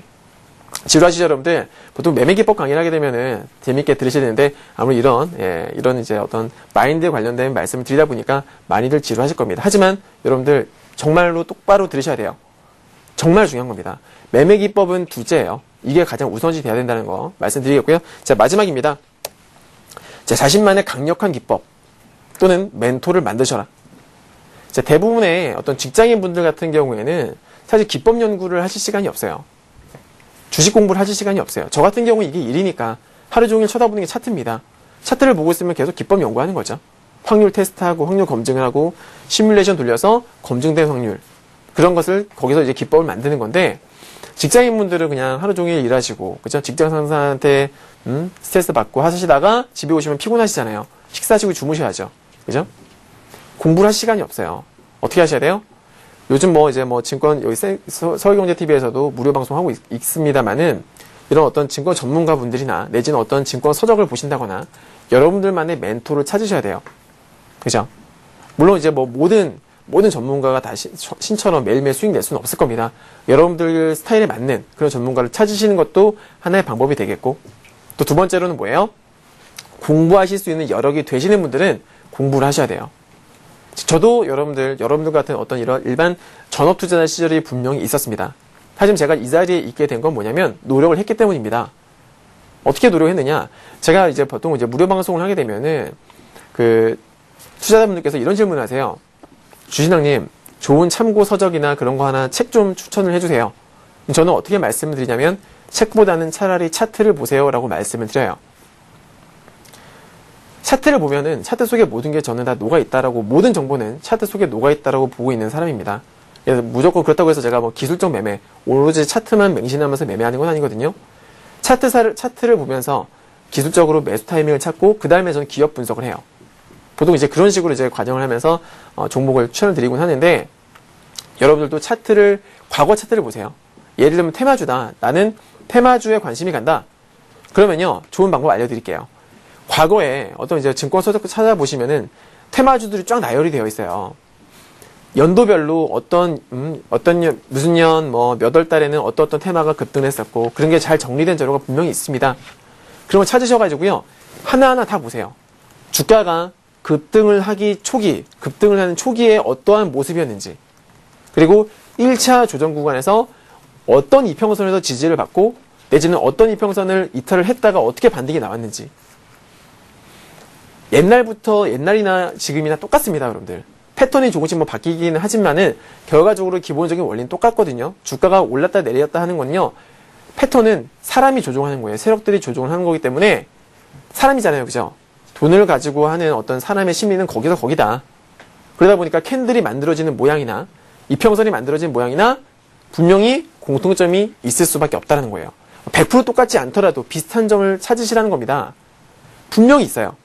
지루하시죠, 여러분들? 보통 매매기법 강의를 하게 되면은 재밌게 들으셔야 되는데 아무리 이런 이제 어떤 마인드에 관련된 말씀을 드리다 보니까 많이들 지루하실 겁니다. 하지만 여러분들 정말로 똑바로 들으셔야 돼요. 정말 중요한 겁니다. 매매기법은 둘째예요. 이게 가장 우선시 돼야 된다는 거 말씀드리겠고요. 자, 마지막입니다. 자, 자신만의 강력한 기법 또는 멘토를 만드셔라. 자, 대부분의 어떤 직장인 분들 같은 경우에는 사실 기법 연구를 하실 시간이 없어요. 주식 공부를 하실 시간이 없어요. 저 같은 경우는 이게 일이니까 하루 종일 쳐다보는 게 차트입니다. 차트를 보고 있으면 계속 기법 연구하는 거죠. 확률 테스트하고 확률 검증을 하고 시뮬레이션 돌려서 검증된 확률 그런 것을 거기서 이제 기법을 만드는 건데 직장인 분들은 그냥 하루 종일 일하시고 그죠? 직장 상사한테 스트레스 받고 하시다가 집에 오시면 피곤하시잖아요. 식사하시고 주무셔야죠. 그죠? 공부를 할 시간이 없어요. 어떻게 하셔야 돼요? 요즘 증권, 여기 서울경제TV에서도 무료 방송하고 있습니다만은, 이런 어떤 증권 전문가분들이나, 내지는 어떤 증권 서적을 보신다거나, 여러분들만의 멘토를 찾으셔야 돼요. 그죠? 물론 이제 모든 전문가가 다 신처럼 매일매일 수익 낼 수는 없을 겁니다. 여러분들 스타일에 맞는 그런 전문가를 찾으시는 것도 하나의 방법이 되겠고, 또 두 번째로는 뭐예요? 공부하실 수 있는 여력이 되시는 분들은 공부를 하셔야 돼요. 저도 여러분들 같은 어떤 이런 일반 전업 투자자 시절이 분명히 있었습니다. 하지만 제가 이 자리에 있게 된 건 뭐냐면 노력을 했기 때문입니다. 어떻게 노력했느냐? 제가 이제 보통 이제 무료 방송을 하게 되면은 그 투자자분들께서 이런 질문을 하세요. 주신왕님, 좋은 참고 서적이나 그런 거 하나 책 좀 추천을 해주세요. 저는 어떻게 말씀을 드리냐면 책보다는 차라리 차트를 보세요라고 말씀을 드려요. 차트를 보면은 차트 속에 모든 게 저는 다 녹아있다라고 모든 정보는 차트 속에 녹아있다라고 보고 있는 사람입니다. 그래서 무조건 그렇다고 해서 제가 기술적 매매 오로지 차트만 맹신하면서 매매하는 건 아니거든요. 차트를 보면서 기술적으로 매수 타이밍을 찾고 그 다음에 저는 기업 분석을 해요. 보통 이제 그런 식으로 이제 과정을 하면서 종목을 추천을 드리곤 하는데 여러분들도 과거 차트를 보세요. 예를 들면 테마주다. 나는 테마주에 관심이 간다. 그러면요 좋은 방법 알려드릴게요. 과거에 어떤 이제 증권 서적 찾아보시면은 테마주들이 쫙 나열이 되어 있어요. 연도별로 무슨 년, 몇 월 달에는 어떤 테마가 급등을 했었고, 그런 게 잘 정리된 자료가 분명히 있습니다. 그런 거 찾으셔가지고요, 하나하나 다 보세요. 주가가 급등을 하는 초기에 어떠한 모습이었는지, 그리고 1차 조정 구간에서 어떤 이평선에서 지지를 받고, 내지는 어떤 이평선을 이탈을 했다가 어떻게 반등이 나왔는지, 옛날이나 지금이나 똑같습니다, 여러분들. 패턴이 조금씩 뭐 바뀌기는 하지만은 결과적으로 기본적인 원리는 똑같거든요. 주가가 올랐다 내렸다 하는 건요. 패턴은 사람이 조종하는 거예요. 세력들이 조종을 하는 거기 때문에 사람이잖아요. 그죠? 돈을 가지고 하는 어떤 사람의 심리는 거기서 거기다. 그러다 보니까 캔들이 만들어지는 모양이나 이평선이 만들어진 모양이나 분명히 공통점이 있을 수밖에 없다는 거예요. 100% 똑같지 않더라도 비슷한 점을 찾으시라는 겁니다. 분명히 있어요.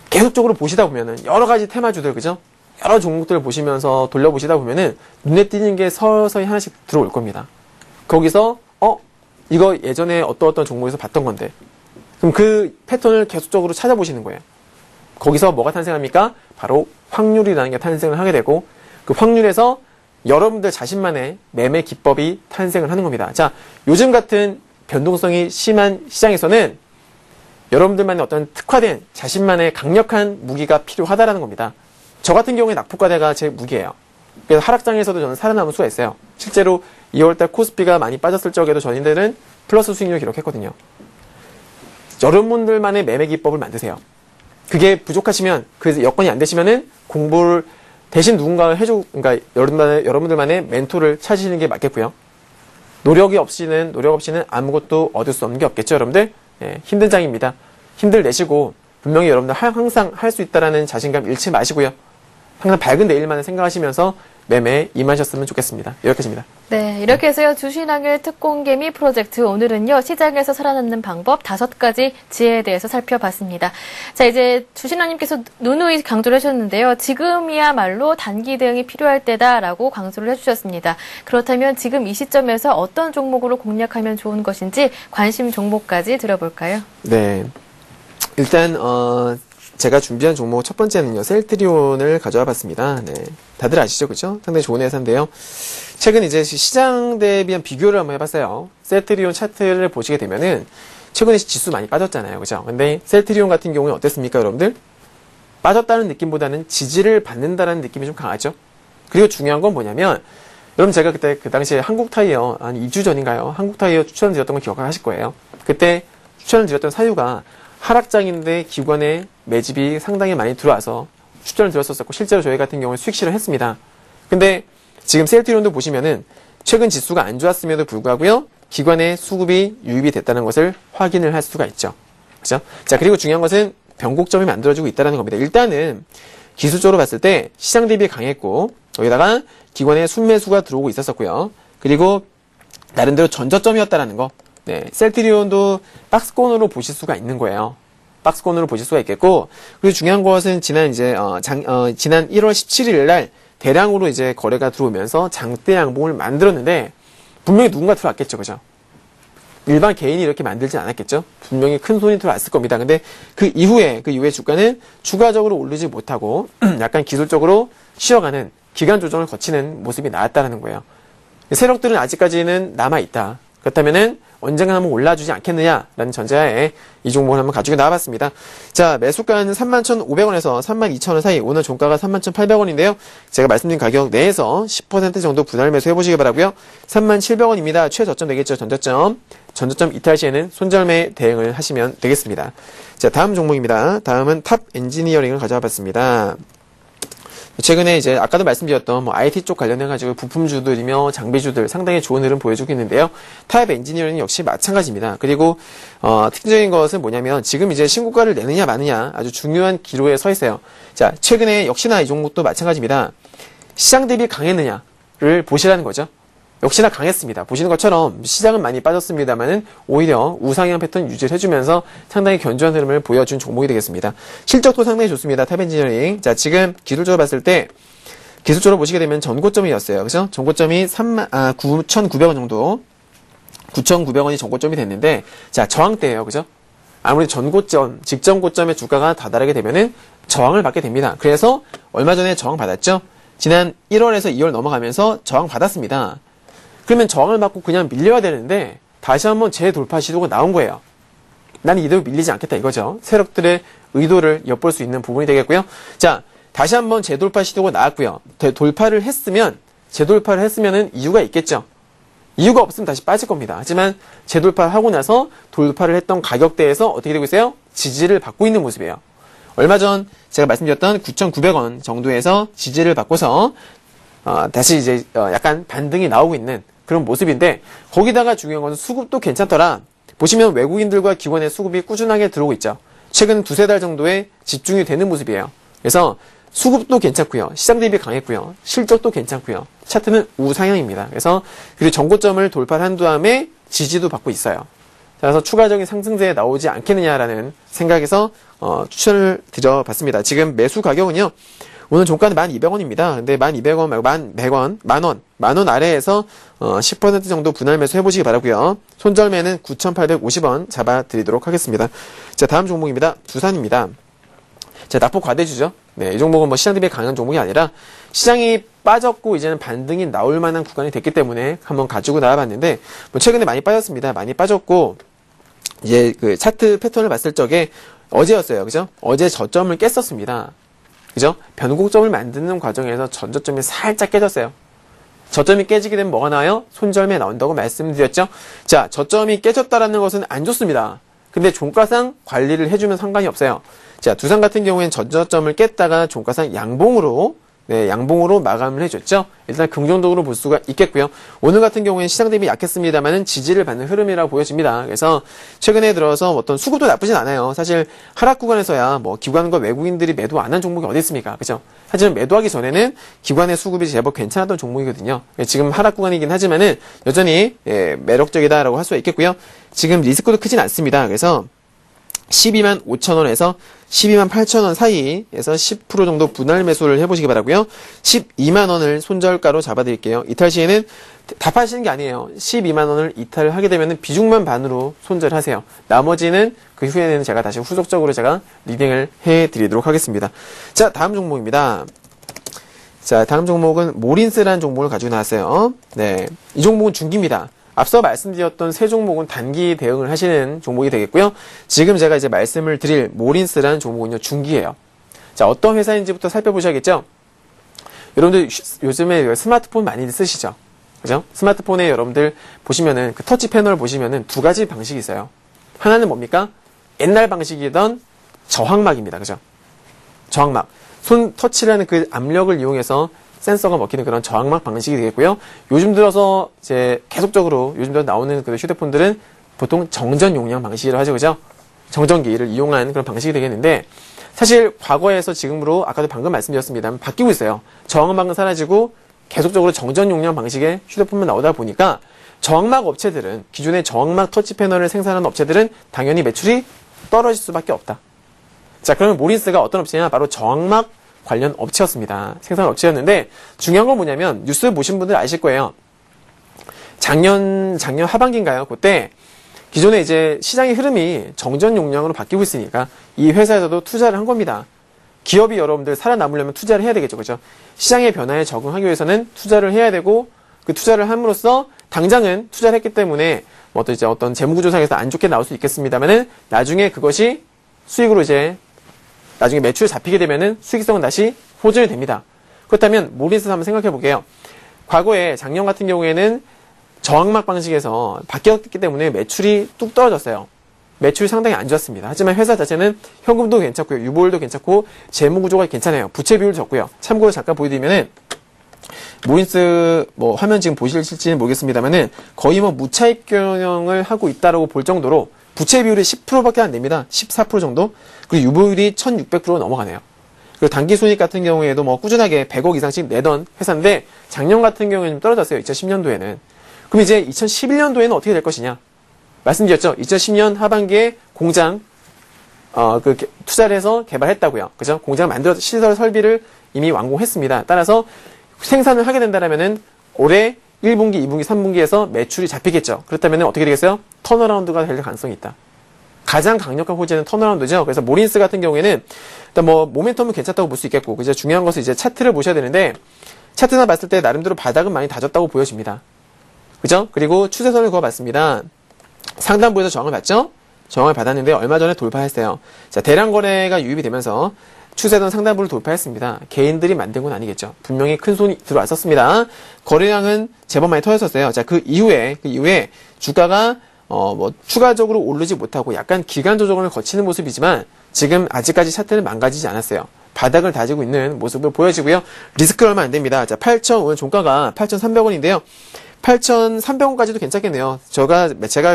계속적으로 보시다 보면은 여러 가지 테마주들, 그죠? 여러 종목들을 보시면서 돌려보시다 보면은 눈에 띄는 게 서서히 하나씩 들어올 겁니다. 거기서 이거 예전에 어떤 종목에서 봤던 건데, 그럼 그 패턴을 계속적으로 찾아보시는 거예요. 거기서 뭐가 탄생합니까? 바로 확률이라는 게 탄생을 하게 되고, 그 확률에서 여러분들 자신만의 매매 기법이 탄생을 하는 겁니다. 자, 요즘 같은 변동성이 심한 시장에서는 여러분들만의 어떤 특화된 자신만의 강력한 무기가 필요하다라는 겁니다. 저 같은 경우에 낙폭과대가 제 무기예요. 그래서 하락장에서도 저는 살아남을 수가 있어요. 실제로 2월달 코스피가 많이 빠졌을 적에도 저희들은 플러스 수익률을 기록했거든요. 여러분들만의 매매 기법을 만드세요. 그게 부족하시면, 그 여건이 안 되시면은 공부를 대신 누군가가 그러니까 여러분들만의 멘토를 찾으시는 게 맞겠고요. 노력 없이는 아무것도 얻을 수 없는 게 없겠죠, 여러분들? 예, 힘든 장입니다. 힘들 내시고, 분명히 여러분들 항상 할 수 있다라는 자신감 잃지 마시고요. 항상 밝은 내일만을 생각하시면서 매매에 임하셨으면 좋겠습니다. 여기까지입니다. 네, 이렇게 해서요, 주신왕의 특공개미 프로젝트, 오늘은요, 시장에서 살아남는 방법 5가지 지혜에 대해서 살펴봤습니다. 자, 이제 주신왕님께서 누누이 강조를 해주셨는데요. 지금이야말로 단기 대응이 필요할 때다라고 강조를 해주셨습니다. 그렇다면 지금 이 시점에서 어떤 종목으로 공략하면 좋은 것인지 관심 종목까지 들어볼까요? 네. 일단, 제가 준비한 종목 첫 번째는요, 셀트리온을 가져와 봤습니다. 네. 다들 아시죠? 그죠? 상당히 좋은 회사인데요. 최근 이제 시장 대비한 비교를 한번 해봤어요. 셀트리온 차트를 보시게 되면은, 최근에 지수 많이 빠졌잖아요. 그죠? 근데 셀트리온 같은 경우에 어땠습니까, 여러분들? 빠졌다는 느낌보다는 지지를 받는다는 느낌이 좀 강하죠? 그리고 중요한 건 뭐냐면, 여러분 제가 그때 그 당시에 한국타이어, 한 2주 전인가요? 한국타이어 추천을 드렸던 거 기억하실 거예요. 그때 추천을 드렸던 사유가, 하락장인데 기관의 매집이 상당히 많이 들어와서 추천을 드렸었고 실제로 저희 같은 경우는 수익 실현을 했습니다. 근데 지금 셀트리온도 보시면은 최근 지수가 안 좋았음에도 불구하고요. 기관의 수급이 유입이 됐다는 것을 확인을 할 수가 있죠. 그죠? 자, 그리고 중요한 것은 변곡점이 만들어지고 있다는 겁니다. 일단은 기술적으로 봤을 때 시장 대비 강했고 여기다가 기관의 순매수가 들어오고 있었었고요. 그리고 나름대로 전저점이었다라는 거. 네, 셀트리온도 박스권으로 보실 수가 있는 거예요. 박스권으로 보실 수가 있겠고, 그리고 중요한 것은 지난 1월 17일 날 대량으로 이제 거래가 들어오면서 장대 양봉을 만들었는데, 분명히 누군가 들어왔겠죠, 그죠? 일반 개인이 이렇게 만들진 않았겠죠? 분명히 큰 손이 들어왔을 겁니다. 근데 그 이후에 주가는 추가적으로 오르지 못하고, 약간 기술적으로 쉬어가는 기간 조정을 거치는 모습이 나왔다는 거예요. 세력들은 아직까지는 남아있다. 그렇다면은 언젠가 한번 올라주지 않겠느냐라는 전제하에 이 종목을 한번 가지고 나와봤습니다. 자, 매수가는 31,500원에서 32,000원 사이, 오늘 종가가 31,800원인데요. 제가 말씀드린 가격 내에서 10% 정도 분할 매수해보시기 바라고요. 37,000원입니다. 최저점 되겠죠, 전저점. 전저점 이탈 시에는 손절매 대응을 하시면 되겠습니다. 자, 다음 종목입니다. 다음은 탑 엔지니어링을 가져와봤습니다. 최근에 이제 아까도 말씀드렸던 IT 쪽 관련해가지고 부품주들이며 장비주들 상당히 좋은 흐름 보여주고 있는데요. 탑 엔지니어링 역시 마찬가지입니다. 그리고 특징적인 것은 뭐냐면 지금 이제 신고가를 내느냐 마느냐 아주 중요한 기로에 서 있어요. 자, 최근에 역시나 이 종목도 마찬가지입니다. 시장 대비 강했느냐를 보시라는 거죠. 역시나 강했습니다. 보시는 것처럼 시장은 많이 빠졌습니다만은 오히려 우상향 패턴 유지를 해주면서 상당히 견조한 흐름을 보여준 종목이 되겠습니다. 실적도 상당히 좋습니다. 탑 엔지니어링. 자, 지금 기술적으로 봤을 때 기술적으로 보시게 되면 전고점이었어요. 그죠? 전고점이 9,900원 정도. 9,900원이 전고점이 됐는데, 자, 저항대예요. 그죠? 아무리 전고점, 직전 고점의 주가가 다다르게 되면은 저항을 받게 됩니다. 그래서 얼마 전에 저항 받았죠? 지난 1월에서 2월 넘어가면서 저항 받았습니다. 그러면 저항을 받고 그냥 밀려야 되는데 다시 한번 재돌파 시도가 나온 거예요. 나는 이대로 밀리지 않겠다 이거죠. 세력들의 의도를 엿볼 수 있는 부분이 되겠고요. 자, 다시 한번 재돌파 시도가 나왔고요. 재돌파를 했으면은 이유가 있겠죠. 이유가 없으면 다시 빠질 겁니다. 하지만 재돌파를 하고 나서 돌파를 했던 가격대에서 어떻게 되고 있어요? 지지를 받고 있는 모습이에요. 얼마 전 제가 말씀드렸던 9,900원 정도에서 지지를 받고서 다시 이제 약간 반등이 나오고 있는 그런 모습인데, 거기다가 중요한 것은 수급도 괜찮더라. 보시면 외국인들과 기관의 수급이 꾸준하게 들어오고 있죠. 최근 두세 달 정도에 집중이 되는 모습이에요. 그래서 수급도 괜찮고요. 시장 대비 강했고요. 실적도 괜찮고요. 차트는 우상향입니다. 그래서 그리고 전고점을 돌파한 다음에 지지도 받고 있어요. 그래서 추가적인 상승세에 나오지 않겠느냐라는 생각에서 추천을 드려봤습니다. 지금 매수 가격은요, 오늘 종가는 1,200원입니다. 근데 1,200원 말고 1,100원, 만원 아래에서 10% 정도 분할 매수 해보시기 바라고요. 손절매는 9,850원 잡아드리도록 하겠습니다. 자, 다음 종목입니다. 두산입니다. 자, 낙폭 과대주죠. 네, 이 종목은 뭐 시장 대비 강한 종목이 아니라 시장이 빠졌고 이제는 반등이 나올 만한 구간이 됐기 때문에 한번 가지고 나와봤는데, 뭐 최근에 많이 빠졌습니다. 많이 빠졌고 이제 그 차트 패턴을 봤을 적에 어제였어요. 그죠? 어제 저점을 깼었습니다. 그죠? 변곡점을 만드는 과정에서 전저점이 살짝 깨졌어요. 저점이 깨지게 되면 뭐가 나와요? 손절매 나온다고 말씀드렸죠? 자, 저점이 깨졌다라는 것은 안 좋습니다. 근데 종가상 관리를 해주면 상관이 없어요. 자, 두산 같은 경우에는 전저점을 깼다가 종가상 양봉으로 마감을 해줬죠. 일단 긍정적으로 볼 수가 있겠고요. 오늘 같은 경우에는 시장 대비 약했습니다만은 지지를 받는 흐름이라고 보여집니다. 그래서 최근에 들어서 어떤 수급도 나쁘진 않아요. 사실 하락 구간에서야 뭐 기관과 외국인들이 매도 안 한 종목이 어디 있습니까? 그죠? 하지만 매도하기 전에는 기관의 수급이 제법 괜찮았던 종목이거든요. 지금 하락 구간이긴 하지만은 여전히 매력적이다라고 할 수가 있겠고요. 지금 리스크도 크진 않습니다. 그래서 12만 5천원에서 12만 8천원 사이에서 10% 정도 분할 매수를 해보시기 바라고요. 12만원을 손절가로 잡아드릴게요. 이탈 시에는 다 파시는 게 아니에요. 12만원을 이탈하게 되면 비중만 반으로 손절하세요. 나머지는 그 후에는 제가 다시 후속적으로 제가 리딩을 해드리도록 하겠습니다. 자, 다음 종목입니다. 자, 다음 종목은 모린스라는 종목을 가지고 나왔어요. 네, 이 종목은 중기입니다. 앞서 말씀드렸던 세 종목은 단기 대응을 하시는 종목이 되겠고요. 지금 제가 이제 말씀을 드릴 모린스라는 종목은요, 중기예요. 자, 어떤 회사인지부터 살펴보셔야겠죠? 여러분들 요즘에 스마트폰 많이 쓰시죠? 그죠? 스마트폰에 여러분들 보시면은 그 터치 패널 보시면은 두 가지 방식이 있어요. 하나는 뭡니까? 옛날 방식이던 저항막입니다. 그죠? 저항막. 손 터치라는 그 압력을 이용해서 센서가 먹히는 그런 저항막 방식이 되겠고요. 요즘 들어서 이제 계속적으로 요즘 들어 나오는 그 휴대폰들은 보통 정전 용량 방식이라고 하죠. 그죠? 정전기를 이용한 그런 방식이 되겠는데, 사실 과거에서 지금으로 아까도 방금 말씀드렸습니다만 바뀌고 있어요. 저항막은 사라지고 계속적으로 정전 용량 방식의 휴대폰만 나오다 보니까 저항막 업체들은, 기존의 저항막 터치 패널을 생산하는 업체들은 당연히 매출이 떨어질 수밖에 없다. 자, 그러면 모린스가 어떤 업체냐? 바로 저항막 관련 업체였습니다. 생산 업체였는데, 중요한 건 뭐냐면 뉴스 보신 분들 아실 거예요. 작년 하반기인가요? 그때 기존에 이제 시장의 흐름이 정전 용량으로 바뀌고 있으니까 이 회사에서도 투자를 한 겁니다. 기업이 여러분들 살아남으려면 투자를 해야 되겠죠. 그죠? 시장의 변화에 적응하기 위해서는 투자를 해야 되고, 그 투자를 함으로써 당장은 투자를 했기 때문에 뭐 어떤 재무구조상에서 안 좋게 나올 수 있겠습니다만은 나중에 그것이 수익으로 이제 나중에 매출 잡히게 되면은 수익성은 다시 호전이 됩니다. 그렇다면 모린스 한번 생각해 볼게요. 과거에 작년 같은 경우에는 저항막 방식에서 바뀌었기 때문에 매출이 뚝 떨어졌어요. 매출이 상당히 안 좋았습니다. 하지만 회사 자체는 현금도 괜찮고요, 유보율도 괜찮고 재무구조가 괜찮아요. 부채 비율도 적고요. 참고로 잠깐 보여드리면은 모린스 뭐 화면 지금 보실지는 모르겠습니다만은 거의 뭐 무차익 경영을 하고 있다라고 볼 정도로 부채 비율이 10%밖에 안 됩니다. 14% 정도. 그리고 유보율이 1600% 넘어가네요. 그리고 단기 손익 같은 경우에도 뭐 꾸준하게 100억 이상씩 내던 회사인데 작년 같은 경우에는 떨어졌어요. 2010년도에는. 그럼 이제 2011년도에는 어떻게 될 것이냐? 말씀드렸죠. 2010년 하반기에 공장 투자를 해서 개발했다고요. 그죠? 공장 만들어서 시설 설비를 이미 완공했습니다. 따라서 생산을 하게 된다면은 올해 1분기, 2분기, 3분기에서 매출이 잡히겠죠. 그렇다면 어떻게 되겠어요? 턴어라운드가 될 가능성이 있다. 가장 강력한 호재는 턴어라운드죠. 그래서 모린스 같은 경우에는 일단 뭐 모멘텀은 괜찮다고 볼 수 있겠고, 이제 중요한 것은 이제 차트를 보셔야 되는데, 차트나 봤을 때 나름대로 바닥은 많이 다졌다고 보여집니다. 그죠? 그리고 추세선을 그어봤습니다. 상단부에서 저항을 받죠? 저항을 받았는데 얼마 전에 돌파했어요. 자, 대량 거래가 유입이 되면서 추세선 상단부를 돌파했습니다. 개인들이 만든 건 아니겠죠. 분명히 큰 손이 들어왔었습니다. 거래량은 제법 많이 터졌었어요. 자, 그 이후에 주가가 뭐 추가적으로 오르지 못하고 약간 기간 조정을 거치는 모습이지만 지금 아직까지 차트는 망가지지 않았어요. 바닥을 다지고 있는 모습을 보여지고요. 리스크 얼마 안 됩니다. 자, 오늘 종가가 8,300원인데요. 8,300원까지도 괜찮겠네요. 제가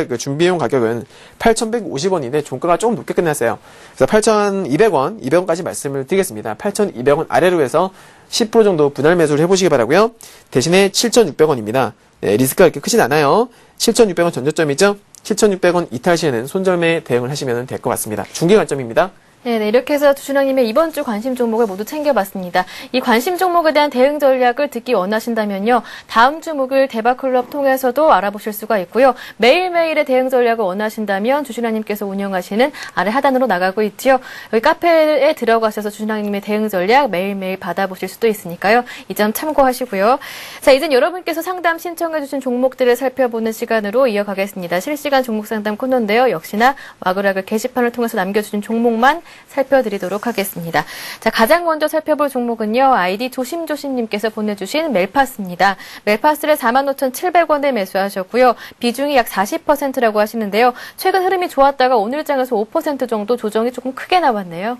그 준비해온 가격은 8,150원인데 종가가 조금 높게 끝났어요. 그래서 8,200원, 200원까지 말씀을 드리겠습니다. 8,200원 아래로 해서 10% 정도 분할 매수를 해보시기 바라고요. 대신에 7,600원입니다. 네, 리스크가 그렇게 크진 않아요. 7,600원 전저점이죠. 7,600원 이탈 시에는 손절매 대응을 하시면 될 것 같습니다. 중기 관점입니다. 네, 이렇게 해서 주신왕님의 이번 주 관심 종목을 모두 챙겨봤습니다. 이 관심 종목에 대한 대응 전략을 듣기 원하신다면요. 다음 주 목요일 대박클럽 통해서도 알아보실 수가 있고요. 매일매일의 대응 전략을 원하신다면 주신왕님께서 운영하시는 아래 하단으로 나가고 있죠. 여기 카페에 들어가셔서 주신왕님의 대응 전략 매일매일 받아보실 수도 있으니까요. 이 점 참고하시고요. 자, 이젠 여러분께서 상담 신청해주신 종목들을 살펴보는 시간으로 이어가겠습니다. 실시간 종목 상담 코너인데요. 역시나 와그락을 게시판을 통해서 남겨주신 종목만 살펴드리도록 하겠습니다. 자, 가장 먼저 살펴볼 종목은요. 아이디 조심조심님께서 보내주신 멜파스입니다. 멜파스를 45,700원에 매수하셨고요. 비중이 약 40%라고 하시는데요. 최근 흐름이 좋았다가 오늘장에서 5% 정도 조정이 조금 크게 나왔네요.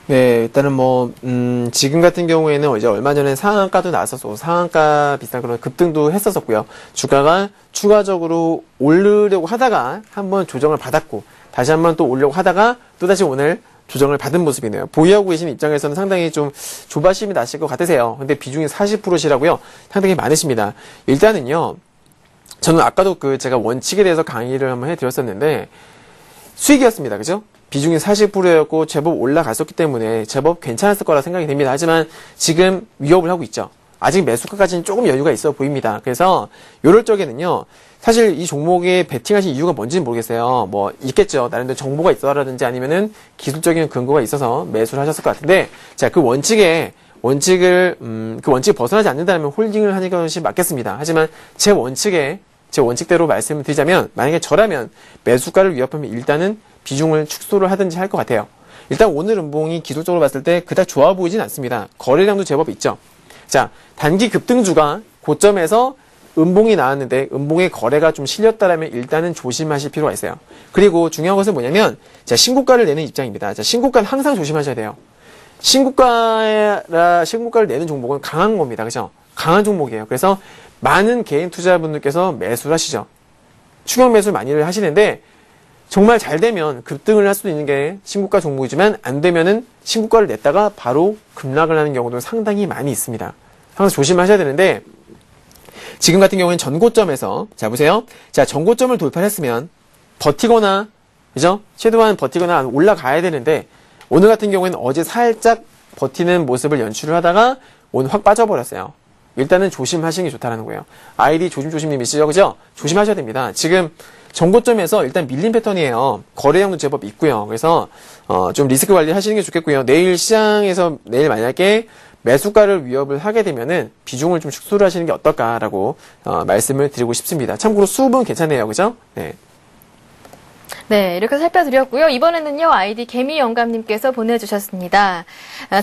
네, 일단은 지금 같은 경우에는 이제 얼마 전에 상한가도 나왔었고, 상한가 비슷한 그런 급등도 했었었고요. 주가가 추가적으로 오르려고 하다가 한번 조정을 받았고, 다시 한번 또 오르려고 하다가 또다시 오늘 조정을 받은 모습이네요. 보유하고 계신 입장에서는 상당히 좀 조바심이 나실 것 같으세요. 근데 비중이 40%시라고요? 상당히 많으십니다. 일단은요, 저는 아까도 제가 원칙에 대해서 강의를 한번 해드렸었는데, 수익이었습니다. 그죠? 비중이 40%였고, 제법 올라갔었기 때문에 제법 괜찮았을 거라 생각이 됩니다. 하지만 지금 위협을 하고 있죠. 아직 매수가까지는 조금 여유가 있어 보입니다. 그래서 요럴 적에는요, 사실 이 종목에 베팅하신 이유가 뭔지는 모르겠어요. 뭐 있겠죠. 나름대로 정보가 있어라든지 아니면은 기술적인 근거가 있어서 매수를 하셨을 것 같은데, 자, 그 원칙을 벗어나지 않는다면 홀딩을 하는 것이 맞겠습니다. 하지만 제 원칙대로 말씀을 드리자면, 만약에 저라면 매수가를 위협하면 일단은 비중을 축소를 하든지 할 것 같아요. 일단 오늘 음봉이 기술적으로 봤을 때 그닥 좋아 보이진 않습니다. 거래량도 제법 있죠. 자, 단기 급등주가 고점에서 음봉이 나왔는데 음봉의 거래가 좀 실렸다라면 일단은 조심하실 필요가 있어요. 그리고 중요한 것은 뭐냐면, 자, 신고가를 내는 입장입니다. 자, 신고가는 항상 조심하셔야 돼요. 신고가를 내는 종목은 강한 겁니다. 그죠? 강한 종목이에요. 그래서 많은 개인 투자분들께서 매수를 하시죠. 추격 매수를 많이들 하시는데, 정말 잘 되면 급등을 할 수도 있는 게 신고가 종목이지만, 안 되면은 신고가를 냈다가 바로 급락을 하는 경우도 상당히 많이 있습니다. 항상 조심하셔야 되는데, 지금 같은 경우에는 전고점에서, 자, 보세요. 자, 전고점을 돌파했으면 버티거나, 그죠? 최대한 버티거나 올라가야 되는데, 오늘 같은 경우에는 어제 살짝 버티는 모습을 연출을 하다가 오늘 확 빠져버렸어요. 일단은 조심하시는 게 좋다는 거예요. 아이디 조심조심님이시죠? 그죠? 조심하셔야 됩니다. 지금 전고점에서 일단 밀린 패턴이에요. 거래량도 제법 있고요. 그래서 좀 리스크 관리 하시는 게 좋겠고요. 내일 시장에서 내일 만약에 매수가를 위협을 하게 되면은 비중을 좀 축소를 하시는 게 어떨까라고 말씀을 드리고 싶습니다. 참고로 수급은 괜찮네요. 그죠? 네. 네, 이렇게 살펴드렸고요. 이번에는요, 아이디 개미영감님께서 보내주셨습니다.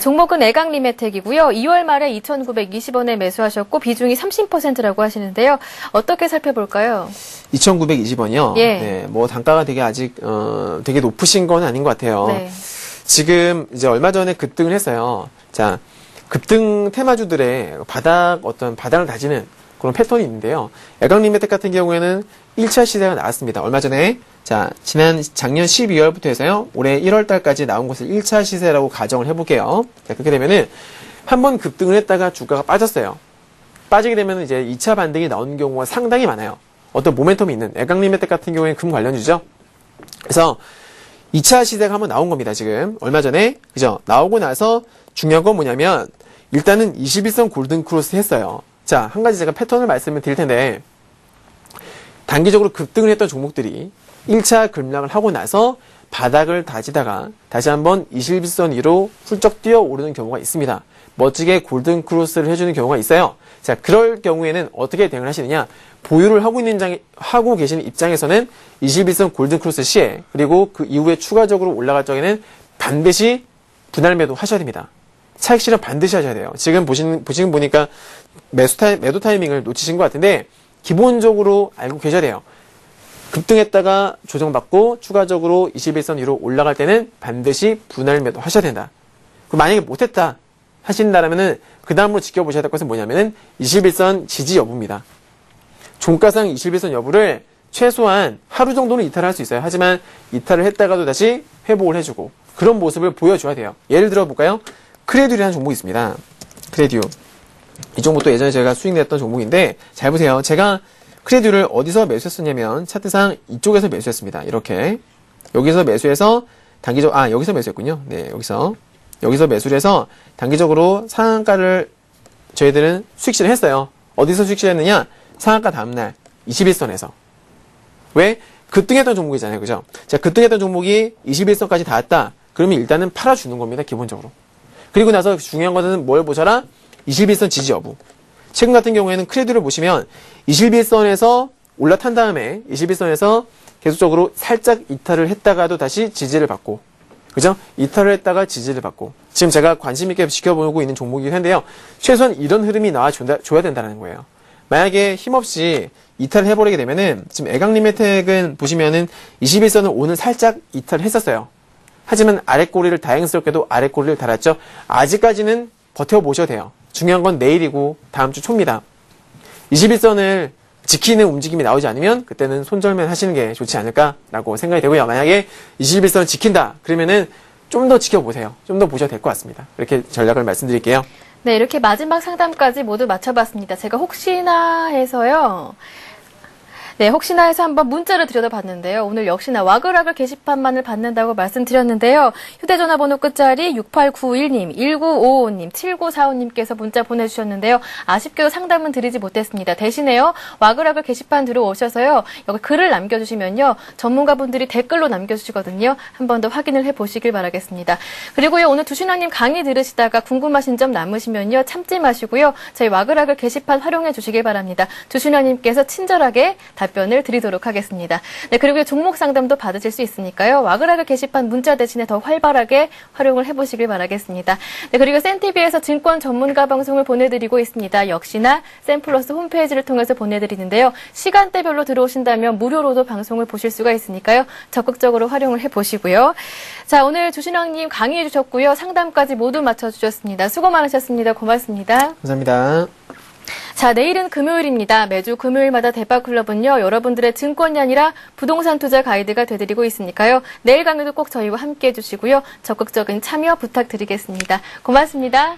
종목은 애강리메텍이고요. 2월 말에 2,920원에 매수하셨고 비중이 30%라고 하시는데요. 어떻게 살펴볼까요? 2,920원이요? 예. 네, 뭐 단가가 되게 아직 되게 높으신 건 아닌 것 같아요. 네. 지금 이제 얼마 전에 급등을 했어요. 자, 급등 테마주들의 바닥을 다지는 그런 패턴이 있는데요. 애강리메텍 같은 경우에는 1차 시세가 나왔습니다. 얼마 전에, 자, 작년 12월부터 해서요, 올해 1월 달까지 나온 것을 1차 시세라고 가정을 해볼게요. 자, 그렇게 되면은, 한번 급등을 했다가 주가가 빠졌어요. 빠지게 되면 이제 2차 반등이 나오는 경우가 상당히 많아요. 어떤 모멘텀이 있는, 애강리메텍 같은 경우에는 금 관련주죠. 그래서, 2차 시세가 한번 나온 겁니다, 지금. 얼마 전에. 그죠? 나오고 나서 중요한 건 뭐냐면, 일단은 21선 골든크로스 했어요. 자, 한 가지 제가 패턴을 말씀을 드릴 텐데, 단기적으로 급등을 했던 종목들이 1차 급락을 하고 나서 바닥을 다지다가 다시 한번 21선 위로 훌쩍 뛰어오르는 경우가 있습니다. 멋지게 골든크로스를 해주는 경우가 있어요. 자, 그럴 경우에는 어떻게 대응을 하시느냐? 보유를 하고 계시는 입장에서는 21선 골든크로스 시에, 그리고 그 이후에 추가적으로 올라갈 적에는 반드시 분할 매도 하셔야 됩니다. 차익 실현 반드시 하셔야 돼요. 지금 보니까 매도 타이밍을 놓치신 것 같은데, 기본적으로 알고 계셔야 돼요. 급등했다가 조정받고 추가적으로 21선 위로 올라갈 때는 반드시 분할 매도 하셔야 된다. 그럼 만약에 못했다 하신다라면은 그 다음으로 지켜보셔야 될 것은 뭐냐면은 21선 지지 여부입니다. 종가상 21선 여부를 최소한 하루 정도는 이탈을 할 수 있어요. 하지만 이탈을 했다가도 다시 회복을 해주고 그런 모습을 보여줘야 돼요. 예를 들어 볼까요? 크레듀라는 종목이 있습니다. 크레듀. 이 종목도 예전에 제가 수익 냈던 종목인데 잘 보세요. 제가 크레듀를 어디서 매수했었냐면 차트상 이쪽에서 매수했습니다. 이렇게 여기서 매수해서 여기서 매수했군요. 네, 여기서 매수를 해서 단기적으로 상한가를 저희들은 수익 실현했어요. 어디서 수익 실현했느냐? 상한가 다음날 21선에서. 왜? 급등했던 종목이잖아요. 그죠? 자, 급등했던 종목이 21선까지 닿았다. 그러면 일단은 팔아주는 겁니다. 기본적으로. 그리고 나서 중요한 것은 뭘 보셔라? 21선 지지 여부. 최근 같은 경우에는 크레드를 보시면 21선에서 올라탄 다음에 21선에서 계속적으로 살짝 이탈을 했다가도 다시 지지를 받고, 그죠? 이탈을 했다가 지지를 받고. 지금 제가 관심 있게 지켜보고 있는 종목이긴 한데요. 최소한 이런 흐름이 나와줘야 된다는 거예요. 만약에 힘없이 이탈을 해버리게 되면은, 지금 애강리메텍은 보시면은 21선을 오늘 살짝 이탈을 했었어요. 하지만 아랫꼬리를 다행스럽게도 아랫꼬리를 달았죠. 아직까지는 버텨보셔도 돼요. 중요한 건 내일이고 다음 주 초입니다. 21선을 지키는 움직임이 나오지 않으면 그때는 손절만 하시는 게 좋지 않을까라고 생각이 되고요. 만약에 21선을 지킨다 그러면은 좀 더 지켜보세요. 좀 더 보셔도 될 것 같습니다. 이렇게 전략을 말씀드릴게요. 네, 이렇게 마지막 상담까지 모두 마쳐봤습니다. 제가 혹시나 해서요. 네, 혹시나 해서 한번 문자를 들여다봤는데요. 오늘 역시나 와글와글 게시판만을 받는다고 말씀드렸는데요. 휴대전화 번호 끝자리 6891님, 1955님, 7945님께서 문자 보내주셨는데요. 아쉽게도 상담은 드리지 못했습니다. 대신에요, 와글와글 게시판 들어오셔서요, 여기 글을 남겨주시면요, 전문가분들이 댓글로 남겨주시거든요. 한 번 더 확인을 해보시길 바라겠습니다. 그리고요, 오늘 두신왕님 강의 들으시다가 궁금하신 점 남으시면요, 참지 마시고요, 저희 와글와글 게시판 활용해 주시길 바랍니다. 두신왕님께서 친절하게 답변을 드리도록 하겠습니다. 네, 그리고 종목 상담도 받으실 수 있으니까요. 와글와글 게시판 문자 대신에 더 활발하게 활용을 해보시길 바라겠습니다. 네, 그리고 센TV에서 증권 전문가 방송을 보내드리고 있습니다. 역시나 센플러스 홈페이지를 통해서 보내드리는데요. 시간대별로 들어오신다면 무료로도 방송을 보실 수가 있으니까요. 적극적으로 활용을 해보시고요. 자, 오늘 주신왕님 강의해 주셨고요. 상담까지 모두 맞춰주셨습니다. 수고 많으셨습니다. 고맙습니다. 감사합니다. 자, 내일은 금요일입니다. 매주 금요일마다 대박클럽은요, 여러분들의 증권이 아니라 부동산 투자 가이드가 되드리고 있으니까요. 내일 강의도 꼭 저희와 함께 해주시고요. 적극적인 참여 부탁드리겠습니다. 고맙습니다.